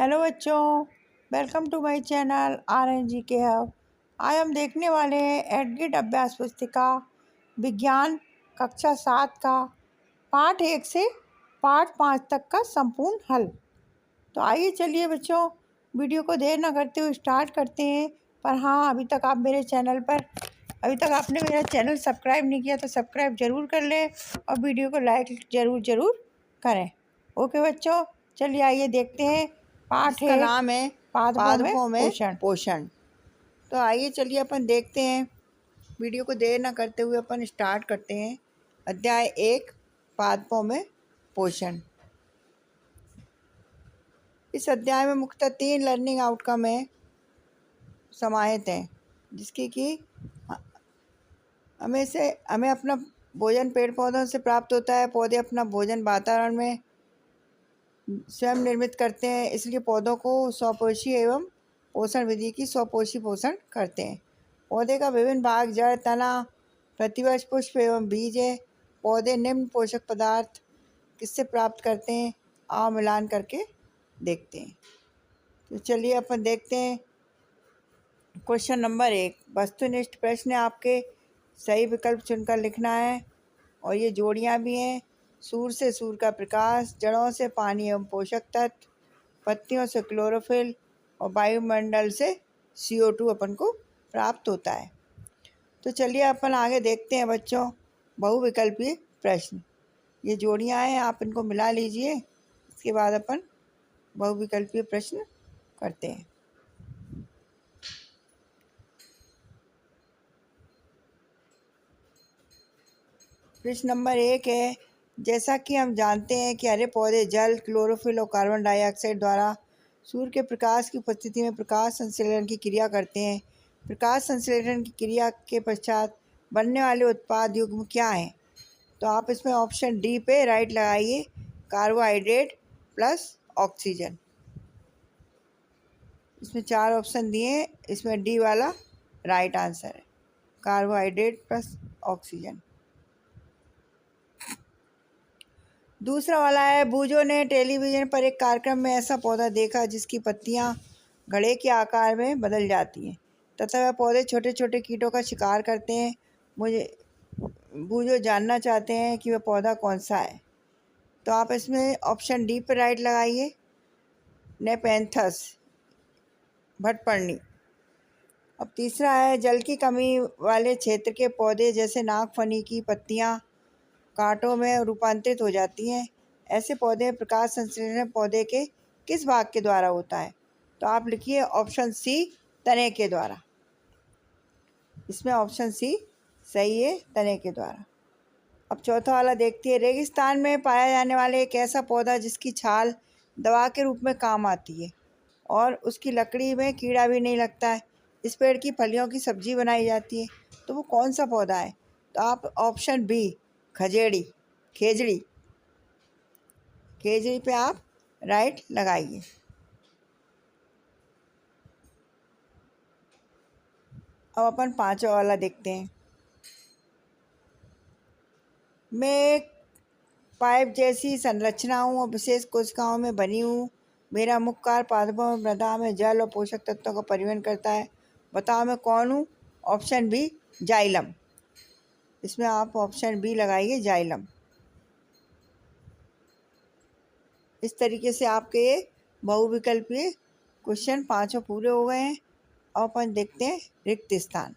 Hello बच्चों, welcome to my channel R N G K hub. आज हम देखने वाले हैं एडगिट अभ्यास पुस्तिका विज्ञान कक्षा 7 का पाठ 1 से पाठ 5 तक का संपूर्ण हल। तो आइए चलिए बच्चों, वीडियो को देर ना करते हुए स्टार्ट करते हैं। पर हाँ, अभी तक आपने मेरा चैनल सब्सक्राइब नहीं किया तो सब्सक्राइब ज़रूर कर लें और वीडियो को लाइक ज़रूर करें। ओके बच्चों, चलिए आइए देखते हैं। पाठ जिसका है नाम है पादपों में पोषण। पोषण। तो आइए चलिए अपन देखते हैं। वीडियो को देर ना करते हुए अपन स्टार्ट करते हैं। अध्याय 1, पादपों में पोषण। इस अध्याय में मुख्यतः 3 लर्निंग आउटकम है समाहित हैं, जिसकी कि हमें अपना भोजन पेड़ पौधों से प्राप्त होता है। पौधे अपना भोजन वातावरण में स्वयं निर्मित करते हैं, इसलिए पौधों को स्वपोषी एवं पोषण विधि की स्वपोषी पोषण करते हैं। पौधे का विभिन्न भाग जड़, तना, प्रतिवर्ष पुष्प एवं बीज है। पौधे निम्न पोषक पदार्थ किससे प्राप्त करते हैं, आओ मिलान करके देखते हैं। तो चलिए अपन देखते हैं। क्वेश्चन नंबर 1, वस्तुनिष्ठ प्रश्न है आपके। सही विकल्प चुनकर लिखना है और ये जोड़ियाँ भी हैं। सूर्य से सूर्य का प्रकाश, जड़ों से पानी एवं पोषक तत्व, पत्तियों से क्लोरोफिल और वायुमंडल से CO2 अपन को प्राप्त होता है। तो चलिए अपन आगे देखते हैं बच्चों। बहुविकल्पीय प्रश्न, ये जोड़ियाँ हैं, आप इनको मिला लीजिए। इसके बाद अपन बहुविकल्पीय प्रश्न करते हैं। प्रश्न नंबर 1 है, जैसा कि हम जानते हैं कि हरे पौधे जल, क्लोरोफिल और कार्बन डाइऑक्साइड द्वारा सूर्य के प्रकाश की उपस्थिति में प्रकाश संश्लेषण की क्रिया करते हैं। प्रकाश संश्लेषण की क्रिया के पश्चात बनने वाले उत्पाद युग्म क्या हैं? तो आप इसमें ऑप्शन डी पे राइट लगाइए, कार्बोहाइड्रेट प्लस ऑक्सीजन। इसमें 4 ऑप्शन दिए हैं, इसमें डी वाला राइट आंसर है, कार्बोहाइड्रेट प्लस ऑक्सीजन। दूसरा वाला है, बूजो ने टेलीविज़न पर एक कार्यक्रम में ऐसा पौधा देखा जिसकी पत्तियां घड़े के आकार में बदल जाती हैं तथा वह पौधे छोटे छोटे कीटों का शिकार करते हैं। बूजो जानना चाहते हैं कि वह पौधा कौन सा है। तो आप इसमें ऑप्शन डी पर राइट लगाइए, नेपेंथस भटपर्णी। अब तीसरा है, जल की कमी वाले क्षेत्र के पौधे जैसे नागफनी की पत्तियां कांटों में रूपांतरित हो जाती हैं। ऐसे पौधे में प्रकाश संश्लेषण पौधे के किस भाग के द्वारा होता है? तो आप लिखिए ऑप्शन सी, तने के द्वारा। इसमें ऑप्शन सी सही है, तने के द्वारा। अब चौथा वाला देखते हैं। रेगिस्तान में पाया जाने वाला एक ऐसा पौधा जिसकी छाल दवा के रूप में काम आती है और उसकी लकड़ी में कीड़ा भी नहीं लगता है। इस पेड़ की फलियों की सब्जी बनाई जाती है, तो वो कौन सा पौधा है? तो आप ऑप्शन बी, खजेड़ी, खेजड़ी, खेजड़ी पे आप राइट लगाइए। अब अपन पांचवा वाला देखते हैं। मैं एक पाइप जैसी संरचना हूँ और विशेष कोशिकाओं में बनी हूँ। मेरा मुख्य कार्य पादपों में मृदा में जल और पोषक तत्वों का परिवहन करता है। बताओ मैं कौन हूँ? Option B, xylem. इसमें आप ऑप्शन बी लगाइए, जाइलम। इस तरीके से आपके ये बहुविकल्पीय क्वेश्चन 5 पूरे हो गए हैं। अब अपन देखते हैं रिक्त स्थान।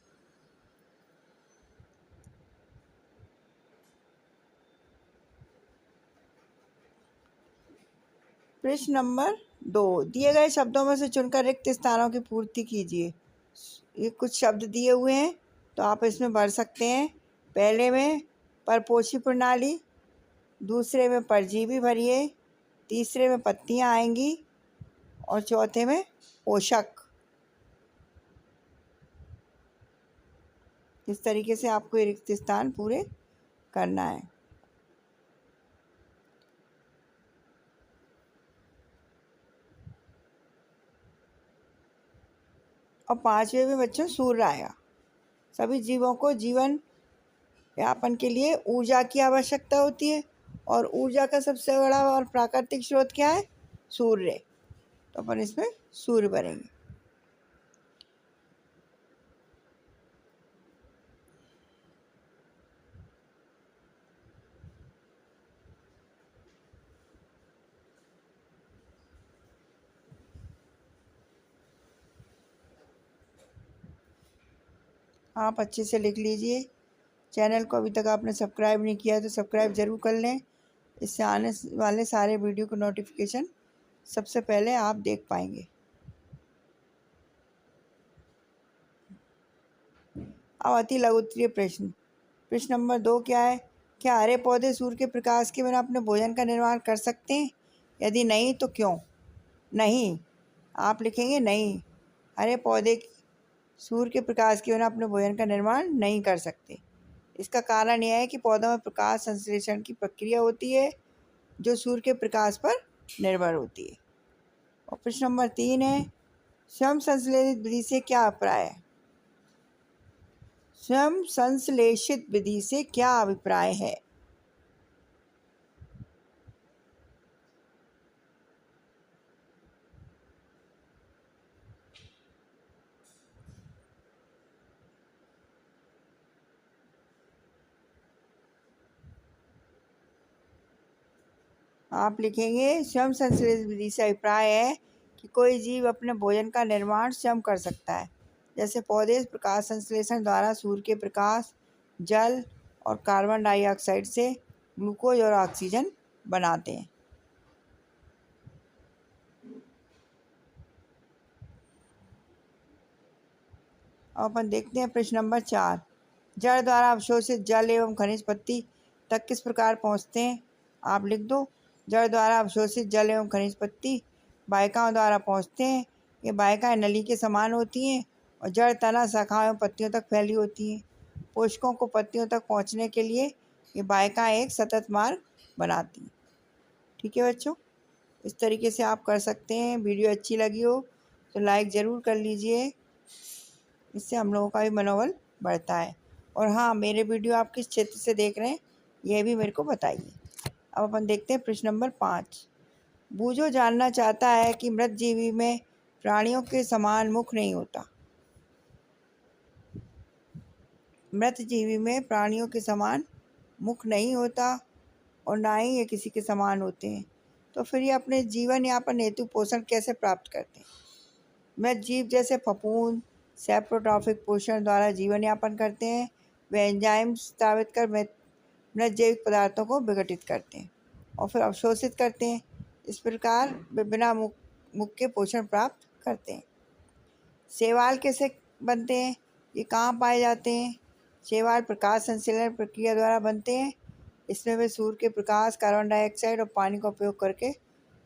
प्रश्न नंबर 2, दिए गए शब्दों में से चुनकर रिक्त स्थानों की पूर्ति कीजिए। ये कुछ शब्द दिए हुए हैं, तो आप इसमें भर सकते हैं। पहले में परपोषी प्रणाली, दूसरे में परजीवी भरिए, तीसरे में पत्तियां आएंगी और चौथे में पोषक। इस तरीके से आपको ये रिक्त स्थान पूरे करना है। और 5वें में बच्चों सूर्य आएगा। सभी जीवों को जीवन यापन के लिए ऊर्जा की आवश्यकता होती है और ऊर्जा का सबसे बड़ा और प्राकृतिक स्रोत क्या है? सूर्य। तो अपन इसमें सूर्य भरेंगे। आप अच्छे से लिख लीजिए। चैनल को अभी तक आपने सब्सक्राइब नहीं किया है तो सब्सक्राइब ज़रूर कर लें। इससे आने वाले सारे वीडियो को नोटिफिकेशन सबसे पहले आप देख पाएंगे। अब आती लघु उत्तरीय प्रश्न। प्रश्न नंबर 2 क्या है? क्या हरे पौधे सूर्य के प्रकाश के बिना अपने भोजन का निर्माण कर सकते हैं? यदि नहीं तो क्यों? नहीं। आप लिखेंगे नहीं। हरे पौधे सूर्य के प्रकाश के बिना अपने भोजन का निर्माण नहीं कर सकते। इसका कारण यह है कि पौधों में प्रकाश संश्लेषण की प्रक्रिया होती है जो सूर्य के प्रकाश पर निर्भर होती है। और प्रश्न नंबर 3 है, स्वयं संश्लेषित विधि से क्या अभिप्राय है? स्वयं संश्लेषित विधि से क्या अभिप्राय है? आप लिखेंगे स्वयं संश्लेषित विधि से अभिप्राय है कि कोई जीव अपने भोजन का निर्माण स्वयं कर सकता है। जैसे पौधे प्रकाश संश्लेषण द्वारा सूर्य के प्रकाश, जल और कार्बन डाइऑक्साइड से ग्लूकोज और ऑक्सीजन बनाते हैं। अब अपन देखते हैं प्रश्न नंबर 4। जड़ द्वारा अवशोषित जल एवं खनिज पत्ती तक किस प्रकार पहुँचते हैं? आप लिख दो। जड़ द्वारा अवशोषित जल एवं खनिज पत्ती वाहिकाओं द्वारा पहुँचते हैं। ये वाहिकाएं नली के समान होती हैं और जड़ तना शाखाओं एवं पत्तियों तक फैली होती हैं। पोषकों को पत्तियों तक पहुँचने के लिए ये वाहिकाएं एक सतत मार्ग बनाती हैं। ठीक है बच्चों, इस तरीके से आप कर सकते हैं। वीडियो अच्छी लगी हो तो लाइक ज़रूर कर लीजिए, इससे हम लोगों का भी मनोबल बढ़ता है। और हाँ, मेरे वीडियो आप किस क्षेत्र से देख रहे हैं यह भी मेरे को बताइए। अब अपन देखते हैं प्रश्न नंबर 5। बूझो जानना चाहता है कि मृत जीवी में प्राणियों के समान मुख नहीं होता। मृत जीवी में प्राणियों के समान मुख नहीं होता और ना ही ये किसी के समान होते हैं। तो फिर ये अपने जीवन यापन हेतु पोषण कैसे प्राप्त करते हैं? मृत जीव जैसे फफूंद सेप्रोट्रॉफिक पोषण द्वारा जीवन यापन करते हैं। वे एंजाइम स्रावित कर मृत जैविक पदार्थों को विघटित करते हैं और फिर अवशोषित करते हैं। इस प्रकार वे बिना मुख के पोषण प्राप्त करते हैं। शैवाल कैसे बनते हैं? ये कहाँ पाए जाते हैं? शैवाल प्रकाश संश्लेषण प्रक्रिया द्वारा बनते हैं। इसमें वे सूर्य के प्रकाश, कार्बन डाइऑक्साइड और पानी का उपयोग करके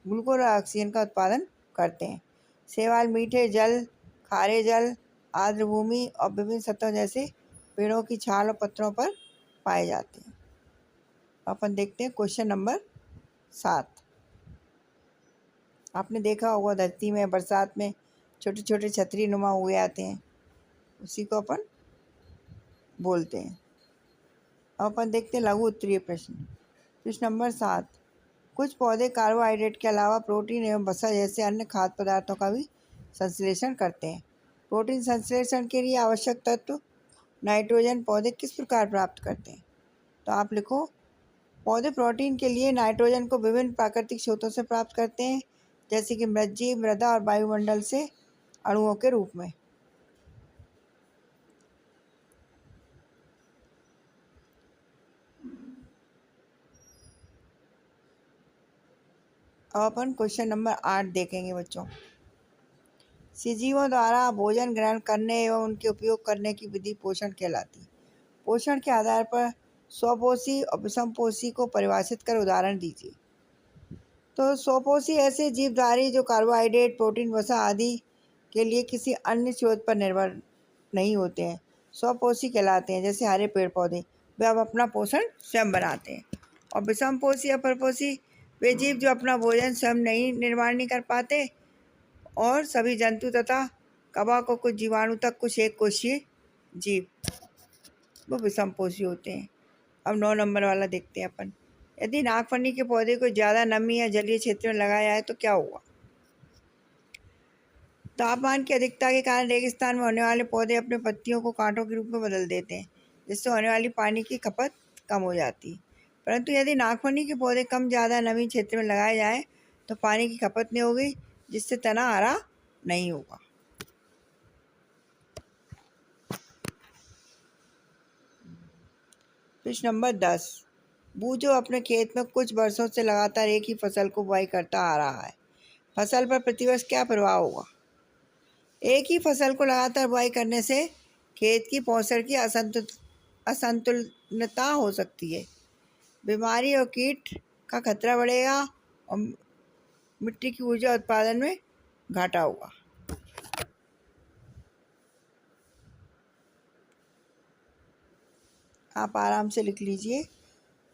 ग्लूकोज और ऑक्सीजन का उत्पादन करते हैं। शैवाल मीठे जल, खारे जल, आर्द्र भूमि और विभिन्न सतहों जैसे पेड़ों की छाल और पत्तों पर पाए जाते हैं। अपन देखते हैं क्वेश्चन नंबर 7। आपने देखा होगा धरती में बरसात में छोटे छोटे छतरी नुमा हुए आते हैं, उसी को अपन बोलते हैं। अब अपन देखते हैं लघु उत्तरीय प्रश्न। प्रश्न नंबर 7। कुछ पौधे कार्बोहाइड्रेट के अलावा प्रोटीन एवं वसा जैसे अन्य खाद्य पदार्थों का भी संश्लेषण करते हैं। प्रोटीन संश्लेषण के लिए आवश्यक तत्व नाइट्रोजन पौधे किस प्रकार प्राप्त करते हैं? तो आप लिखो, पौधे प्रोटीन के लिए नाइट्रोजन को विभिन्न प्राकृतिक स्रोतों से प्राप्त करते हैं, जैसे कि मृतजीव, मृदा और वायुमंडल से अणुओं के रूप में। अब अपन क्वेश्चन नंबर 8 देखेंगे बच्चों। सजीवों द्वारा भोजन ग्रहण करने एवं उनके उपयोग करने की विधि पोषण कहलाती है। पोषण के आधार पर स्वपोषी और विषमपोषी को परिभाषित कर उदाहरण दीजिए। तो स्वपोषी ऐसे जीवधारी जो कार्बोहाइड्रेट, प्रोटीन, वसा आदि के लिए किसी अन्य स्रोत पर निर्भर नहीं होते हैं, स्वपोषी कहलाते हैं। जैसे हरे पेड़ पौधे, वे अब अपना पोषण स्वयं बनाते हैं। और विषमपोषी या परपोषी वे जीव जो अपना भोजन स्वयं नहीं निर्माण नहीं कर पाते और सभी जंतु तथा कवक और कुछ जीवाणु तक कुछ एक कोशीय जीव, वो विषमपोषी होते हैं। अब 9 नंबर वाला देखते हैं अपन। यदि नागफनी के पौधे को ज़्यादा नमी या जलीय क्षेत्र में लगाया जाए तो क्या होगा? तापमान की अधिकता के कारण रेगिस्तान में होने वाले पौधे अपने पत्तियों को कांटों के रूप में बदल देते हैं, जिससे होने वाली पानी की खपत कम हो जाती है। परंतु यदि नागफनी के पौधे कम ज़्यादा नमी क्षेत्र में लगाए जाएं तो पानी की खपत नहीं होगी, जिससे तना हरा नहीं होगा। प्रश्न नंबर 10। बूझो अपने खेत में कुछ वर्षों से लगातार एक ही फसल को बुआई करता आ रहा है। फसल पर प्रतिवर्ष क्या प्रभाव होगा? एक ही फसल को लगातार बुआई करने से खेत की पोषण की असंतुलनता हो सकती है। बीमारी और कीट का खतरा बढ़ेगा और मिट्टी की ऊर्जा उत्पादन में घाटा होगा। आप आराम से लिख लीजिए,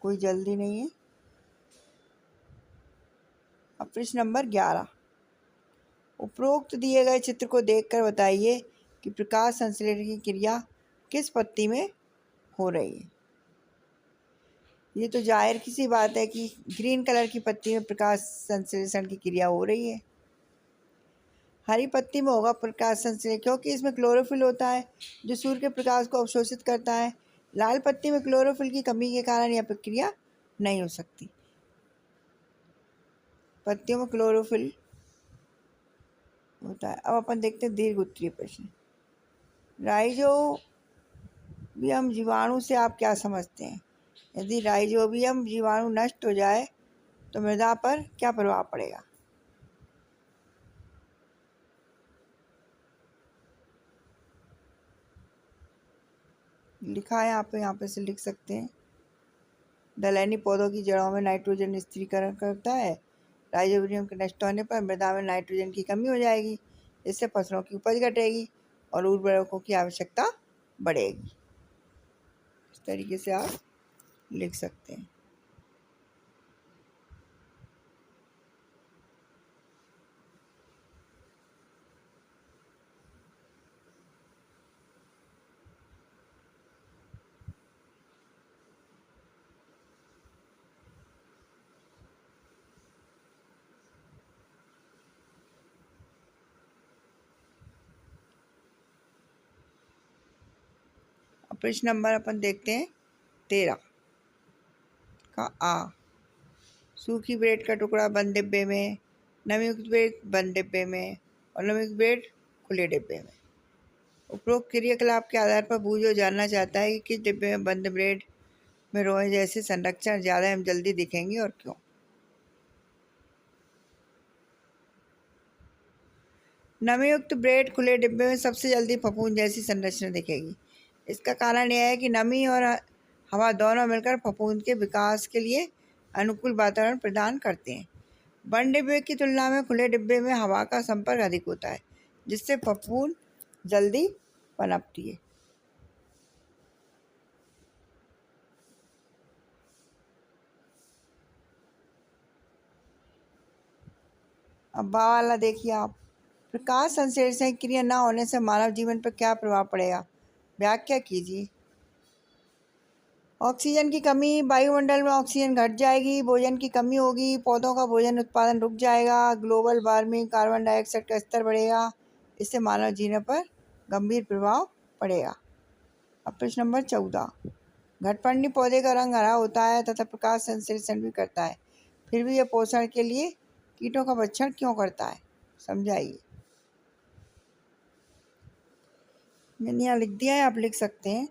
कोई जल्दी नहीं है। अब प्रश्न नंबर 11। उपरोक्त दिए गए चित्र को देखकर बताइए कि प्रकाश संश्लेषण की क्रिया किस पत्ती में हो रही है। ये तो जाहिर किसी बात है कि ग्रीन कलर की पत्ती में प्रकाश संश्लेषण की क्रिया हो रही है। हरी पत्ती में होगा प्रकाश संश्लेषण, क्योंकि इसमें क्लोरोफिल होता है जो सूर्य के प्रकाश को अवशोषित करता है। लाल पत्ती में क्लोरोफिल की कमी के कारण यह प्रक्रिया नहीं हो सकती। पत्तियों में क्लोरोफिल होता है। अब अपन देखते हैं दीर्घ उत्तरीय प्रश्न। राइजोबियम जीवाणु से आप क्या समझते हैं? यदि राइजोबियम जीवाणु नष्ट हो जाए तो मृदा पर क्या प्रभाव पड़ेगा? लिखा है यहाँ पे से लिख सकते हैं। दलहनी पौधों की जड़ों में नाइट्रोजन स्थिरीकरण करता है। राइजोबियम के नष्ट होने पर मृदा में नाइट्रोजन की कमी हो जाएगी, इससे फसलों की उपज घटेगी और उर्वरकों की आवश्यकता बढ़ेगी। इस तरीके से आप लिख सकते हैं। प्रश्न नंबर अपन देखते हैं 13 का आ। सूखी ब्रेड का टुकड़ा बंद डिब्बे में, नमीयुक्त ब्रेड बंद डिब्बे में और नमीयुक्त ब्रेड खुले डिब्बे में। उपरोक्त क्रियाकलाप के आधार पर बूझो जानना चाहता है कि किस डिब्बे में बंद ब्रेड में रोए जैसे संरक्षण ज़्यादा एवं जल्दी दिखेंगे और क्यों। नमीयुक्त ब्रेड खुले डिब्बे में सबसे जल्दी फफूंद जैसी संरचना दिखेगी। इसका कारण यह है कि नमी और हवा दोनों मिलकर फफूंद के विकास के लिए अनुकूल वातावरण प्रदान करते हैं। बंद डिब्बे की तुलना में खुले डिब्बे में हवा का संपर्क अधिक होता है, जिससे फफूंद जल्दी पनपती है। अब बा वाला देखिए आप। प्रकाश संश्लेषण की क्रिया न होने से मानव जीवन पर क्या प्रभाव पड़ेगा? व्याख्या कीजिए। ऑक्सीजन की कमी, वायुमंडल में ऑक्सीजन घट जाएगी, भोजन की कमी होगी, पौधों का भोजन उत्पादन रुक जाएगा, ग्लोबल वार्मिंग, कार्बन डाइऑक्साइड का स्तर बढ़ेगा, इससे मानव जीवन पर गंभीर प्रभाव पड़ेगा। अब प्रश्न नंबर 14। घटपर्णी पौधे का रंग हरा होता है तथा प्रकाश संश्लेषण भी करता है, फिर भी यह पोषण के लिए कीटों का भक्षण क्यों करता है? समझाइए। मैंने यहाँ लिख दिया है, आप लिख सकते हैं।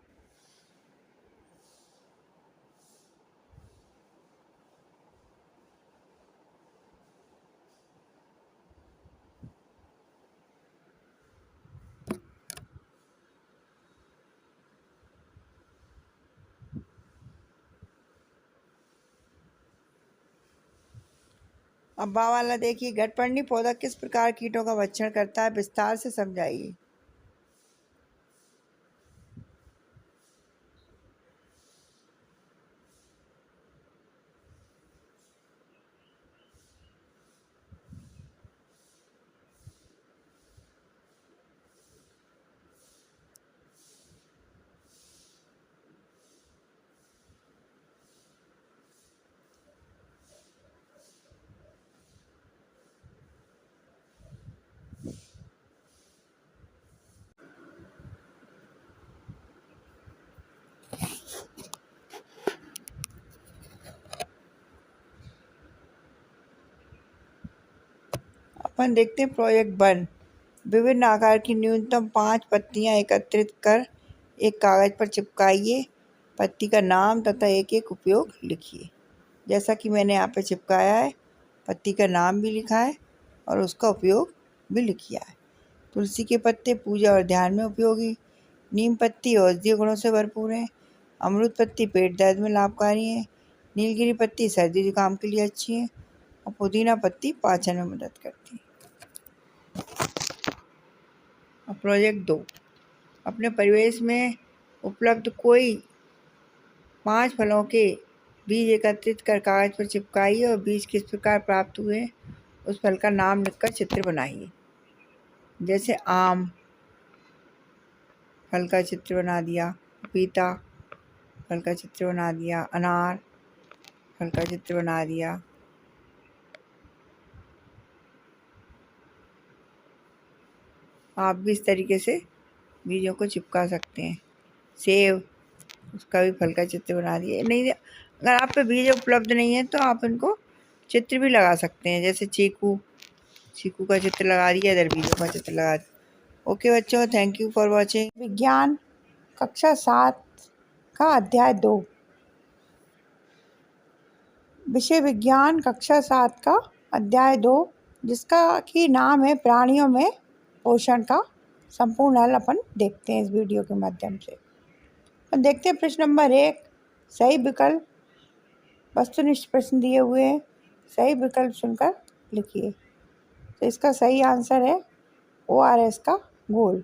अब बा वाला देखिए। घटपर्णी पौधा किस प्रकार कीटों का भक्षण करता है? विस्तार से समझाइए। अपन देखते हैं प्रोजेक्ट 1। विभिन्न आकार की न्यूनतम 5 पत्तियां एकत्रित कर एक कागज पर चिपकाइए। पत्ती का नाम तथा एक एक उपयोग लिखिए। जैसा कि मैंने यहाँ पे चिपकाया है, पत्ती का नाम भी लिखा है और उसका उपयोग भी लिखा है। तुलसी के पत्ते पूजा और ध्यान में उपयोगी। नीम पत्ती औषधीय गुणों से भरपूर है। अमरूद पत्ती पेट दर्द में लाभकारी है। नीलगिरी पत्ती सर्दी जुकाम के लिए अच्छी है और पुदीना पत्ती पाचन में मदद करती है। और प्रोजेक्ट 2। अपने परिवेश में उपलब्ध कोई 5 फलों के बीज एकत्रित कर कागज पर चिपकाइए और बीज किस प्रकार प्राप्त हुए उस फल का नाम लिखकर चित्र बनाइए। जैसे आम फल का चित्र बना दिया, पपीता फल का चित्र बना दिया, अनार फल का चित्र बना दिया। आप भी इस तरीके से बीजों को चिपका सकते हैं। सेब, उसका भी फल का चित्र बना दिए। नहीं, अगर आप पे बीज उपलब्ध नहीं है तो आप इनको चित्र भी लगा सकते हैं। जैसे चीकू का चित्र लगा दिया, इधर बीजों का चित्र लगा दिया। ओके बच्चों, थैंक यू फॉर वॉचिंग। विज्ञान कक्षा 7 का अध्याय 2। विषय विज्ञान कक्षा 7 का अध्याय 2, जिसका की नाम है प्राणियों में पोषण का संपूर्ण हल। अपन देखते हैं इस वीडियो के माध्यम से। तो देखते हैं प्रश्न नंबर 1। सही विकल्प, वस्तुनिष्ठ प्रश्न दिए हुए हैं, सही विकल्प चुनकर लिखिए। तो इसका सही आंसर है ORS का घोल।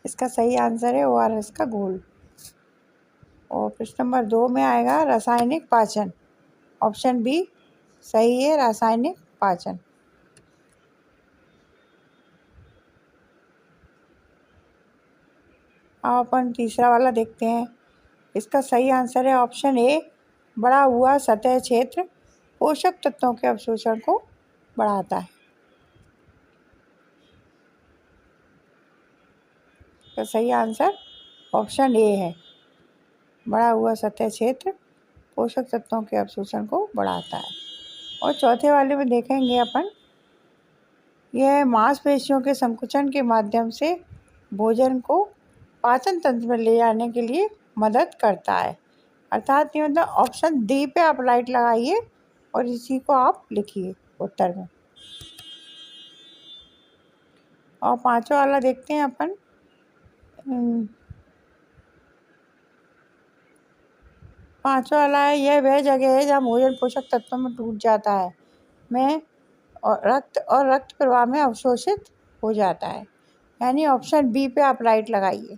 इसका सही आंसर है ORS का घोल। और प्रश्न नंबर 2 में आएगा रासायनिक पाचन। ऑप्शन बी सही है, रासायनिक पाचन। अब अपन तीसरा वाला देखते हैं। इसका सही आंसर है ऑप्शन ए, बड़ा हुआ सतह क्षेत्र पोषक तत्वों के अवशोषण को बढ़ाता है। तो सही आंसर ऑप्शन ए है, बड़ा हुआ सतह क्षेत्र पोषक तत्वों के अवशोषण को बढ़ाता है। और चौथे वाले में देखेंगे अपन, यह मांसपेशियों के संकुचन के माध्यम से भोजन को पाचन तंत्र में ले जाने के लिए मदद करता है। अर्थात ये मतलब ऑप्शन डी पे आप राइट लगाइए और इसी को आप लिखिए उत्तर में। और पांचवा वाला देखते हैं अपन। पांचवा वाला है, यह वह जगह है जहाँ भोजन पोषक तत्वों में टूट जाता है में और रक्त प्रवाह में अवशोषित हो जाता है। यानी ऑप्शन बी पे आप राइट लगाइए।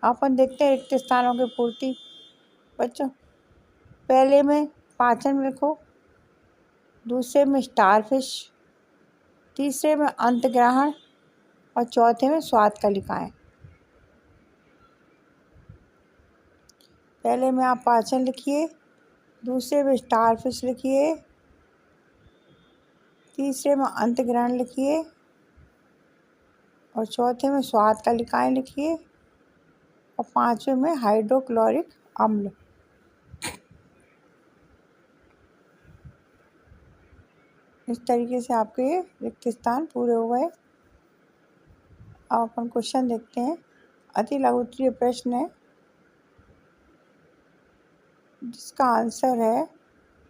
अपन देखते हैं रिक्त स्थानों की पूर्ति। बच्चों, पहले में पाचन लिखो, दूसरे में स्टारफिश, तीसरे में अंतग्रहण और चौथे में स्वाद कलिकाएं। पहले में आप पाचन लिखिए, दूसरे में स्टारफिश लिखिए, तीसरे में अंतग्रहण लिखिए और चौथे में स्वाद कलिकाएं लिखिए और पांचवें में हाइड्रोक्लोरिक अम्ल। इस तरीके से आपके रिक्त स्थान पूरे हो गए। अब अपन क्वेश्चन देखते हैं। अति लघु उत्तरीय प्रश्न है जिसका आंसर है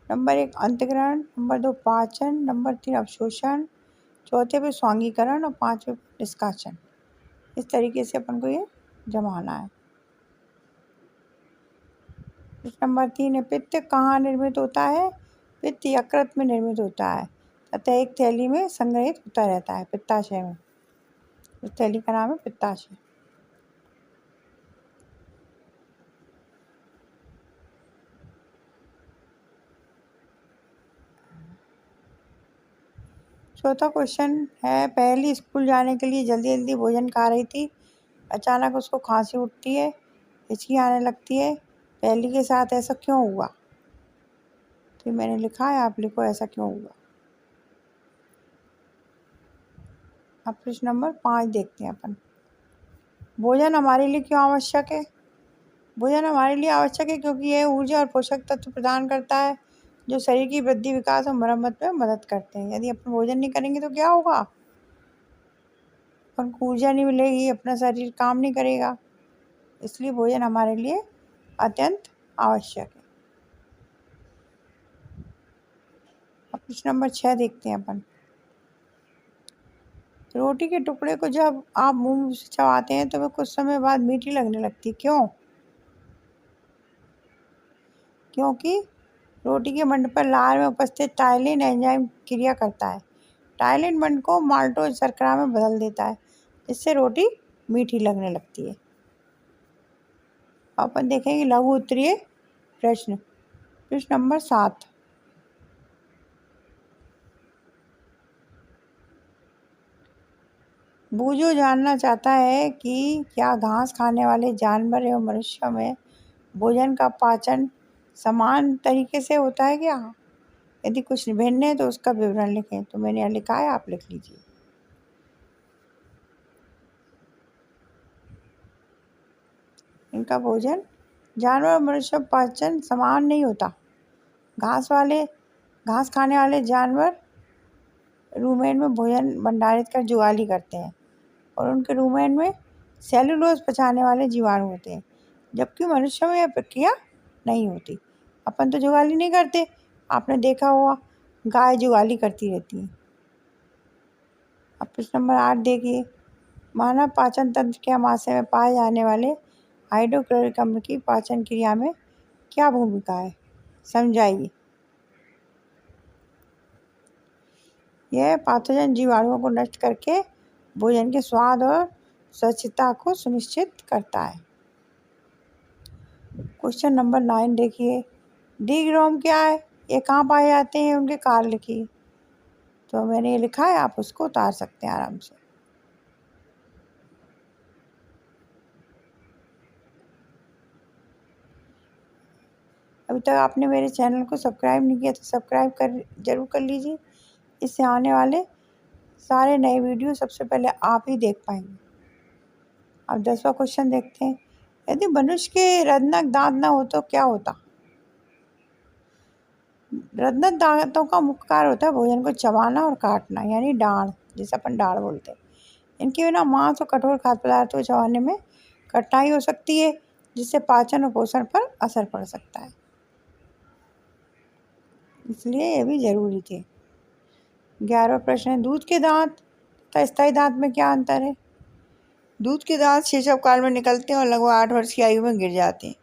नंबर 1 अंतग्रहण, नंबर 2 पाचन, नंबर 3 अवशोषण, चौथे पे स्वांगीकरण और पांचवें पे निष्कासन। इस तरीके से अपन को ये जमाना है। नंबर 3 है, पित्त कहाँ निर्मित होता है? पित्त यकृत में निर्मित होता है तथा एक थैली में संग्रहित होता रहता है, पित्ताशय में। इस थैली का नाम है पित्ताशय। चौथा क्वेश्चन है, पहली स्कूल जाने के लिए जल्दी जल्दी भोजन खा रही थी, अचानक उसको खांसी उठती है, हिचकी आने लगती है, पहली के साथ ऐसा क्यों हुआ? तो मैंने लिखा है, आप लिखो ऐसा क्यों हुआ। अब प्रश्न नंबर 5 देखते हैं अपन। भोजन हमारे लिए क्यों आवश्यक है? भोजन हमारे लिए आवश्यक है क्योंकि यह ऊर्जा और पोषक तत्व प्रदान करता है। जो शरीर की वृद्धि, विकास और मरम्मत में मदद करते हैं। यदि अपन भोजन नहीं करेंगे तो क्या होगा? अपन को ऊर्जा नहीं मिलेगी, अपना शरीर काम नहीं करेगा। इसलिए भोजन हमारे लिए अत्यंत आवश्यक है। अब प्रश्न नंबर 6 देखते हैं अपन। रोटी के टुकड़े को जब आप मुंह से चबाते हैं तो वह कुछ समय बाद मीठी लगने लगती है। क्यों? क्योंकि रोटी के मंड पर लार में उपस्थित टाइलिन एंजाइम क्रिया करता है। टाइलिन मंड को माल्टोज शर्करा में बदल देता है, जिससे रोटी मीठी लगने लगती है। अपन देखेंगे लघु उत्तरीय प्रश्न। प्रश्न नंबर 7। बूझो जानना चाहता है कि क्या घास खाने वाले जानवर एवं मनुष्यों में भोजन का पाचन समान तरीके से होता है क्या? यदि कुछ भिन्न है तो उसका विवरण लिखें। तो मैंने यहाँ लिखा है, आप लिख लीजिए। इनका भोजन जानवर और मनुष्य का पाचन समान नहीं होता। घास खाने वाले जानवर रूमेन में भोजन भंडारित कर जुगाली करते हैं और उनके रूमेन में सेलुलोज पचाने वाले जीवाणु होते हैं, जबकि मनुष्य में यह प्रक्रिया नहीं होती। अपन तो जुगाली नहीं करते, आपने देखा होगा गाय जुगाली करती रहती है। अब प्रश्न नंबर 8 देखिए। मानव पाचन तंत्र के अमाशय में पाए जाने वाले हाइड्रोक्लोरिक अम्ल की पाचन क्रिया में क्या भूमिका है? समझाइए। यह पैथोजन जीवाणुओं को नष्ट करके भोजन के स्वाद और स्वच्छता को सुनिश्चित करता है। क्वेश्चन नंबर 9 देखिए। डिग्रोम क्या है? ये कहाँ पाए जाते हैं? उनके कार्य लिखिए। तो मैंने ये लिखा है, आप उसको उतार सकते हैं आराम से। अभी तक आपने मेरे चैनल को सब्सक्राइब नहीं किया तो सब्सक्राइब जरूर कर लीजिए। इससे आने वाले सारे नए वीडियो सबसे पहले आप ही देख पाएंगे। अब 10वां क्वेश्चन देखते हैं। यदि मनुष्य के रत्नक दांत न हो तो क्या होता? रत्नक दांतों का मुख्य कार्य होता है भोजन को चबाना और काटना, यानी डाढ़, जिसे अपन डाढ़ बोलते हैं। इनके बिना मांस और कठोर खाद्य पदार्थों को चबाने में कठिनाई हो सकती है, जिससे पाचन और पोषण पर असर पड़ सकता है। इसलिए ये भी जरूरी थे। 11वां प्रश्न है। दूध के दांत तथा स्थायी दांत में क्या अंतर है? दूध के दांत शैशव काल में निकलते हैं और लगभग 8 वर्ष की आयु में गिर जाते हैं,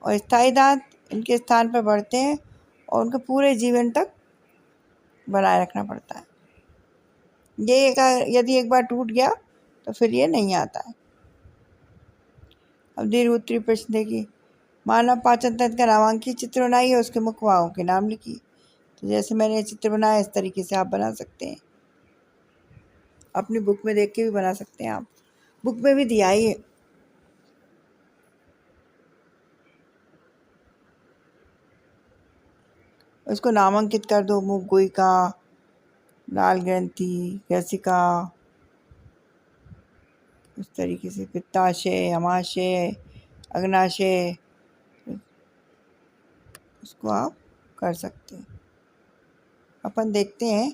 और स्थायी दांत इनके स्थान पर बढ़ते हैं और उनके पूरे जीवन तक बनाए रखना पड़ता है। यदि एक बार टूट गया तो फिर ये नहीं आता है। अब दीर्घ उत्तरीय प्रश्न देखिए। मानव पाचन तंत्र का नामांकित चित्र बनाइए, उसके मुख्य भागों के नाम लिखिए। तो जैसे मैंने ये चित्र बनाया, इस तरीके से आप बना सकते हैं। अपनी बुक में देख के भी बना सकते हैं आप, बुक में भी दिया ही है। उसको नामांकित कर दो। मुख गुहिका, लाल ग्रंथि, केशिका, उस तरीके से पित्ताशय, अमाशय, अग्नाशय, उसको आप कर सकते हैं। अपन देखते हैं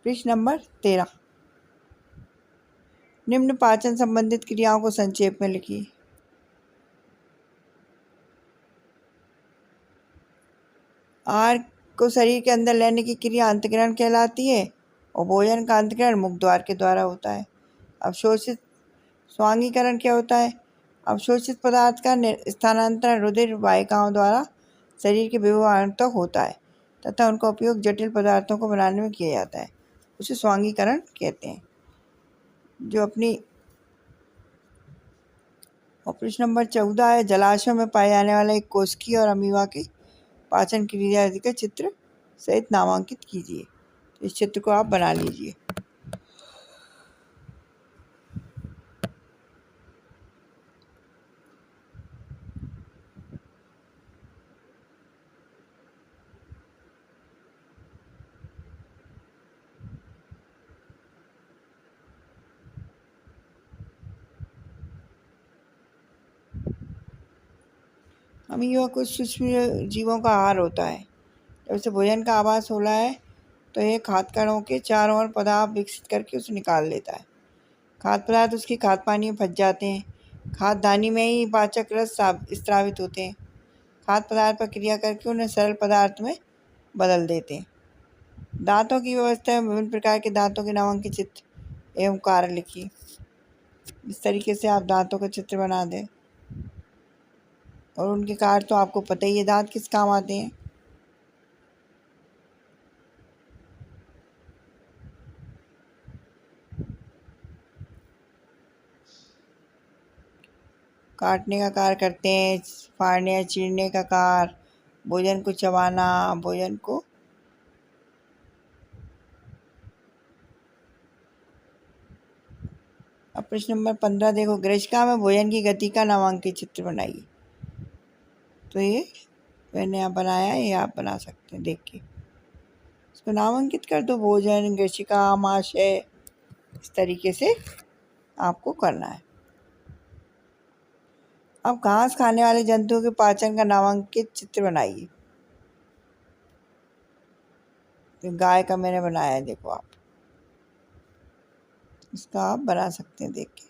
प्रश्न नंबर 13। निम्न पाचन संबंधित क्रियाओं को संक्षेप में लिखिए। आहार को शरीर के अंदर लेने की क्रिया अंतःकरण कहलाती है और भोजन का अंतःकरण मुख द्वार के द्वारा होता है। अवशोषित स्वांगीकरण क्या होता है? अवशोषित पदार्थ का स्थानांतरण रुधिर वाहिकाओं द्वारा शरीर के विभिन्न अंगों तक होता है तथा उनका उपयोग जटिल पदार्थों को बनाने में किया जाता है, उसे स्वांगीकरण कहते हैं। जो अपनी प्रश्न नंबर 14 है। जलाशयों में पाए जाने वाला एक कोशिकीय और अमीबा की पाचन क्रिया का चित्र सहित नामांकित कीजिए। इस चित्र को आप बना लीजिए। अमीबा कुछ सूक्ष्म जीवों का आहार होता है। जब उसे भोजन का आभास हो रहा है तो ये खाद्य कणों के चारों ओर पदार्थ विकसित करके उसे निकाल लेता है। खाद्य पदार्थ उसकी खाद्य पानी में फंस जाते हैं। खाद्य दानी में ही पाचक रस स्रावित होते हैं। खाद्य पदार्थ पर क्रिया करके उन्हें सरल पदार्थ में बदल देते हैं। दांतों की व्यवस्था में विभिन्न प्रकार के दांतों के नामांकित चित्र एवं कार्य लिखिए। इस तरीके से आप दांतों का चित्र बना दें और उनके कार्य तो आपको पता ही है, दांत किस काम आते हैं। काटने का कार्य करते हैं, फाड़ने या चीरने का कार्य, भोजन को चबाना, भोजन को अब प्रश्न नंबर 15 देखो, ग्रशिका में भोजन की गति का नामांकित चित्र बनाइए। तो ये मैंने यहाँ बनाया है, ये आप बना सकते हैं देख के। इसको नामांकित कर दो, भोजन, ग्रशिका, आमाशय, इस तरीके से आपको करना है। अब घास खाने वाले जंतुओं के पाचन का नामांकित चित्र बनाइए। तो गाय का मैंने बनाया है, देखो आप इसका आप बना सकते हैं देख के।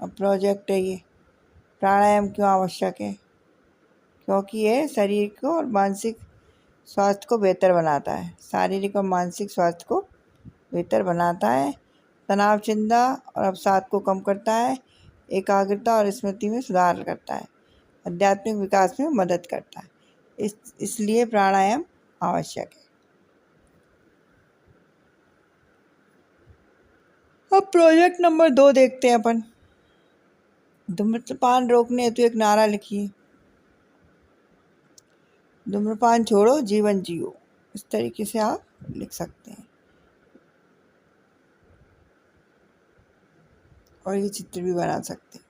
अब प्रोजेक्ट है ये, प्राणायाम क्यों आवश्यक है? क्योंकि ये शरीर को और मानसिक स्वास्थ्य को बेहतर बनाता है। शारीरिक और मानसिक स्वास्थ्य को बेहतर बनाता है, तनाव, चिंता और अवसाद को कम करता है, एकाग्रता और स्मृति में सुधार करता है, आध्यात्मिक विकास में मदद करता है। इसलिए प्राणायाम आवश्यक है। अब प्रोजेक्ट नंबर 2 देखते हैं अपन। धूम्रपान रोकने हेतु एक नारा लिखिए। धूम्रपान छोड़ो, जीवन जियो, इस तरीके से आप लिख सकते हैं। और ये चित्र भी बना सकते हैं,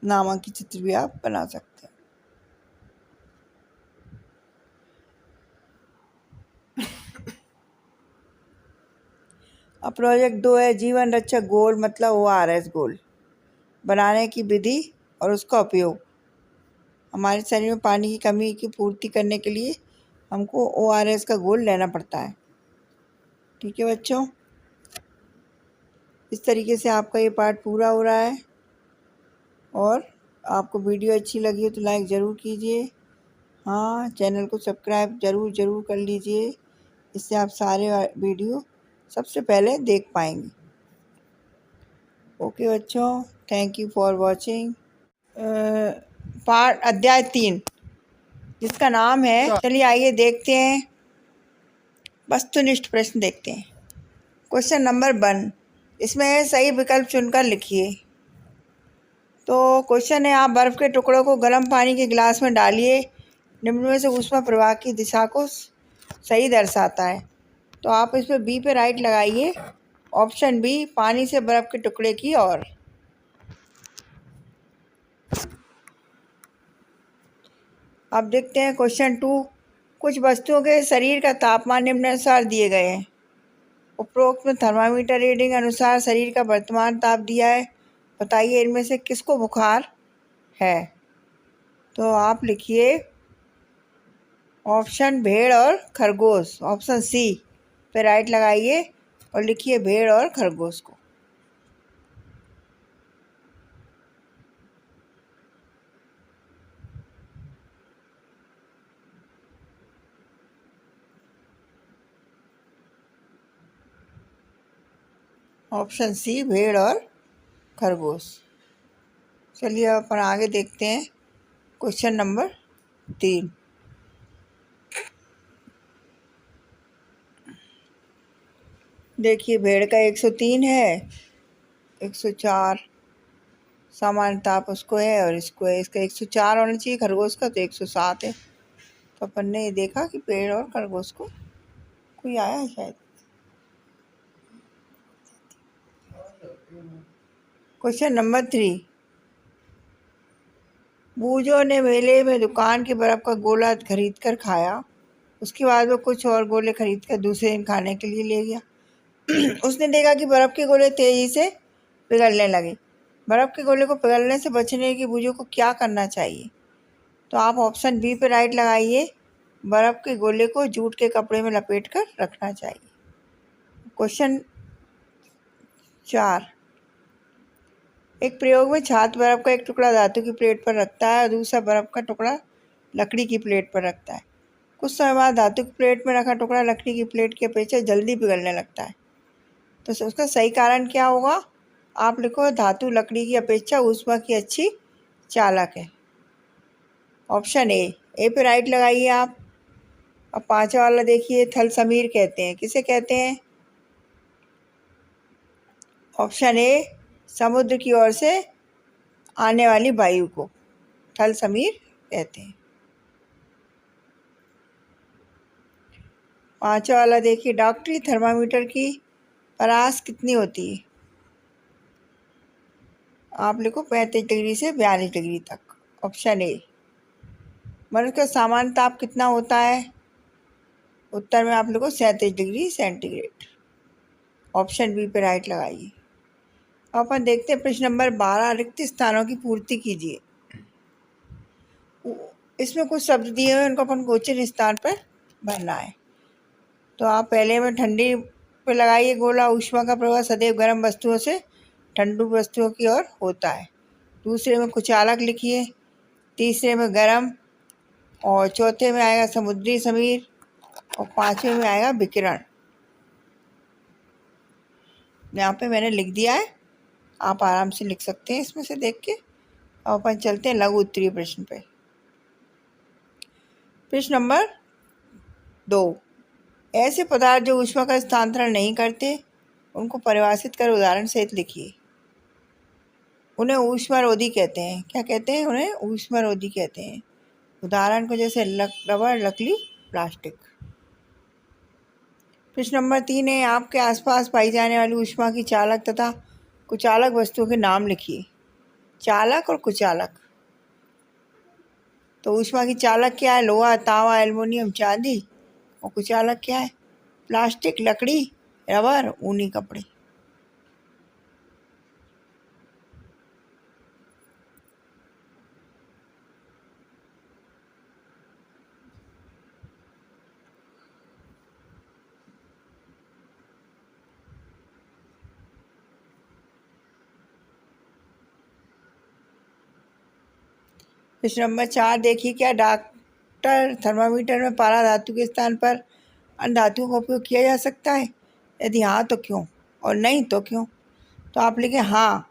नामांकित चित्र भी आप बना सकते हैं। अब प्रोजेक्ट 2 है, जीवन रक्षक घोल मतलब ORS घोल बनाने की विधि और उसका उपयोग। हमारे शरीर में पानी की कमी की पूर्ति करने के लिए हमको ORS का घोल लेना पड़ता है। ठीक है बच्चों, इस तरीके से आपका ये पार्ट पूरा हो रहा है। और आपको वीडियो अच्छी लगी हो तो लाइक ज़रूर कीजिए। हाँ, चैनल को सब्सक्राइब ज़रूर कर लीजिए, इससे आप सारे वीडियो सबसे पहले देख पाएंगे। ओके बच्चों, thank you for watching. Part अध्याय 3 जिसका नाम है, चलिए आइए देखते हैं, वस्तुनिष्ठ प्रश्न देखते हैं। क्वेश्चन नंबर 1, इसमें सही विकल्प चुनकर लिखिए। तो क्वेश्चन है, आप बर्फ़ के टुकड़ों को गर्म पानी के गिलास में डालिए, निम्न में से ऊष्मा प्रवाह की दिशा को सही दर्शाता है। तो आप इस पर बी पे राइट लगाइए। ऑप्शन बी, पानी से बर्फ़ के टुकड़े की ओर। अब देखते हैं क्वेश्चन 2, कुछ वस्तुओं के शरीर का तापमान निम्नानुसार दिए गए हैं। उपरोक्त में थर्मामीटर रीडिंग अनुसार शरीर का वर्तमान ताप दिया है, बताइए इनमें से किसको बुखार है। तो आप लिखिए ऑप्शन भेड़ और खरगोश, ऑप्शन सी पे राइट लगाइए और लिखिए भेड़ और खरगोश को। ऑप्शन सी, भेड़ और खरगोश। चलिए अपन आगे देखते हैं क्वेश्चन नंबर 3। देखिए भेड़ का 103 है, 104 सामान्य ताप उसको है और इसको है, इसका 104 होना चाहिए, खरगोश का तो 107 है। तो अपन ने ये देखा कि भेड़ और खरगोश को कोई आया है शायद। क्वेश्चन नंबर 3, बूजो ने मेले में दुकान की बर्फ़ का गोला खरीद कर खाया, उसके बाद वो कुछ और गोले खरीद कर दूसरे दिन खाने के लिए ले गया। उसने देखा कि बर्फ़ के गोले तेज़ी से पिघलने लगे। बर्फ़ के गोले को पिघलने से बचने के बूजो को क्या करना चाहिए? तो आप ऑप्शन बी पे राइट लगाइए। बर्फ़ के गोले को जूट के कपड़े में लपेट कर रखना चाहिए। क्वेश्चन 4, एक प्रयोग में छात्र बर्फ़ का एक टुकड़ा धातु की प्लेट पर रखता है और दूसरा बर्फ़ का टुकड़ा लकड़ी की प्लेट पर रखता है। कुछ समय बाद धातु की प्लेट में रखा टुकड़ा लकड़ी की प्लेट की अपेक्षा जल्दी पिघलने लगता है। तो उसका सही कारण क्या होगा? आप लिखो, धातु लकड़ी की अपेक्षा ऊष्मा की अच्छी चालक है। ऑप्शन ए पे राइट लगाइए आप। अब 5वां वाला देखिए, थल समीर कहते हैं, किसे कहते हैं? ऑप्शन ए, समुद्र की ओर से आने वाली वायु को थल समीर कहते हैं। 5वां वाला देखिए, डॉक्टरी थर्मामीटर की परास कितनी होती है? आप लिखो 35 डिग्री से 42 डिग्री तक। Option A. मनुष्य का सामान्य ताप कितना होता है? उत्तर में आप लिखो 37 डिग्री सेंटीग्रेड। ऑप्शन बी पे राइट लगाइए। अपन देखते हैं प्रश्न नंबर 12, रिक्त स्थानों की पूर्ति कीजिए। इसमें कुछ शब्द दिए हुए हैं, उनको अपन गोचर स्थान पर भरना है। तो आप पहले में ठंडी पे लगाइए गोला, ऊष्मा का प्रवाह सदैव गर्म वस्तुओं से ठंडू वस्तुओं की ओर होता है। दूसरे में कुचालक लिखिए। तीसरे में गर्म, और चौथे में आएगा समुद्री समीर, और 5वें में आएगा विकिरण। यहाँ पे मैंने लिख दिया है, आप आराम से लिख सकते हैं इसमें से देख के। अब अपन चलते हैं लघु उत्तरीय प्रश्न पे। प्रश्न नंबर 2, ऐसे पदार्थ जो ऊष्मा का स्थानांतरण नहीं करते उनको परिभाषित कर उदाहरण सहित लिखिए। उन्हें ऊष्मारोधी कहते हैं। क्या कहते हैं? उन्हें ऊष्मारोधी कहते हैं। उदाहरण को जैसे रबर, लकड़ी, प्लास्टिक। प्रश्न नंबर 3 है, आपके आसपास पाई जाने वाली ऊष्मा की चालक तथा कुचालक वस्तुओं के नाम लिखिए। चालक और कुचालक। तो ऊष्मा की चालक क्या है? लोहा, तांबा, एल्युमिनियम, चांदी। और कुचालक क्या है? प्लास्टिक, लकड़ी, रबर, ऊनी कपड़े। प्रश्न नंबर 4 देखिए, क्या डॉक्टर थर्मामीटर में पारा धातु के स्थान पर अन्य धातुओं का उपयोग किया जा सकता है? यदि हाँ तो क्यों, और नहीं तो क्यों? तो आप लिखें हाँ।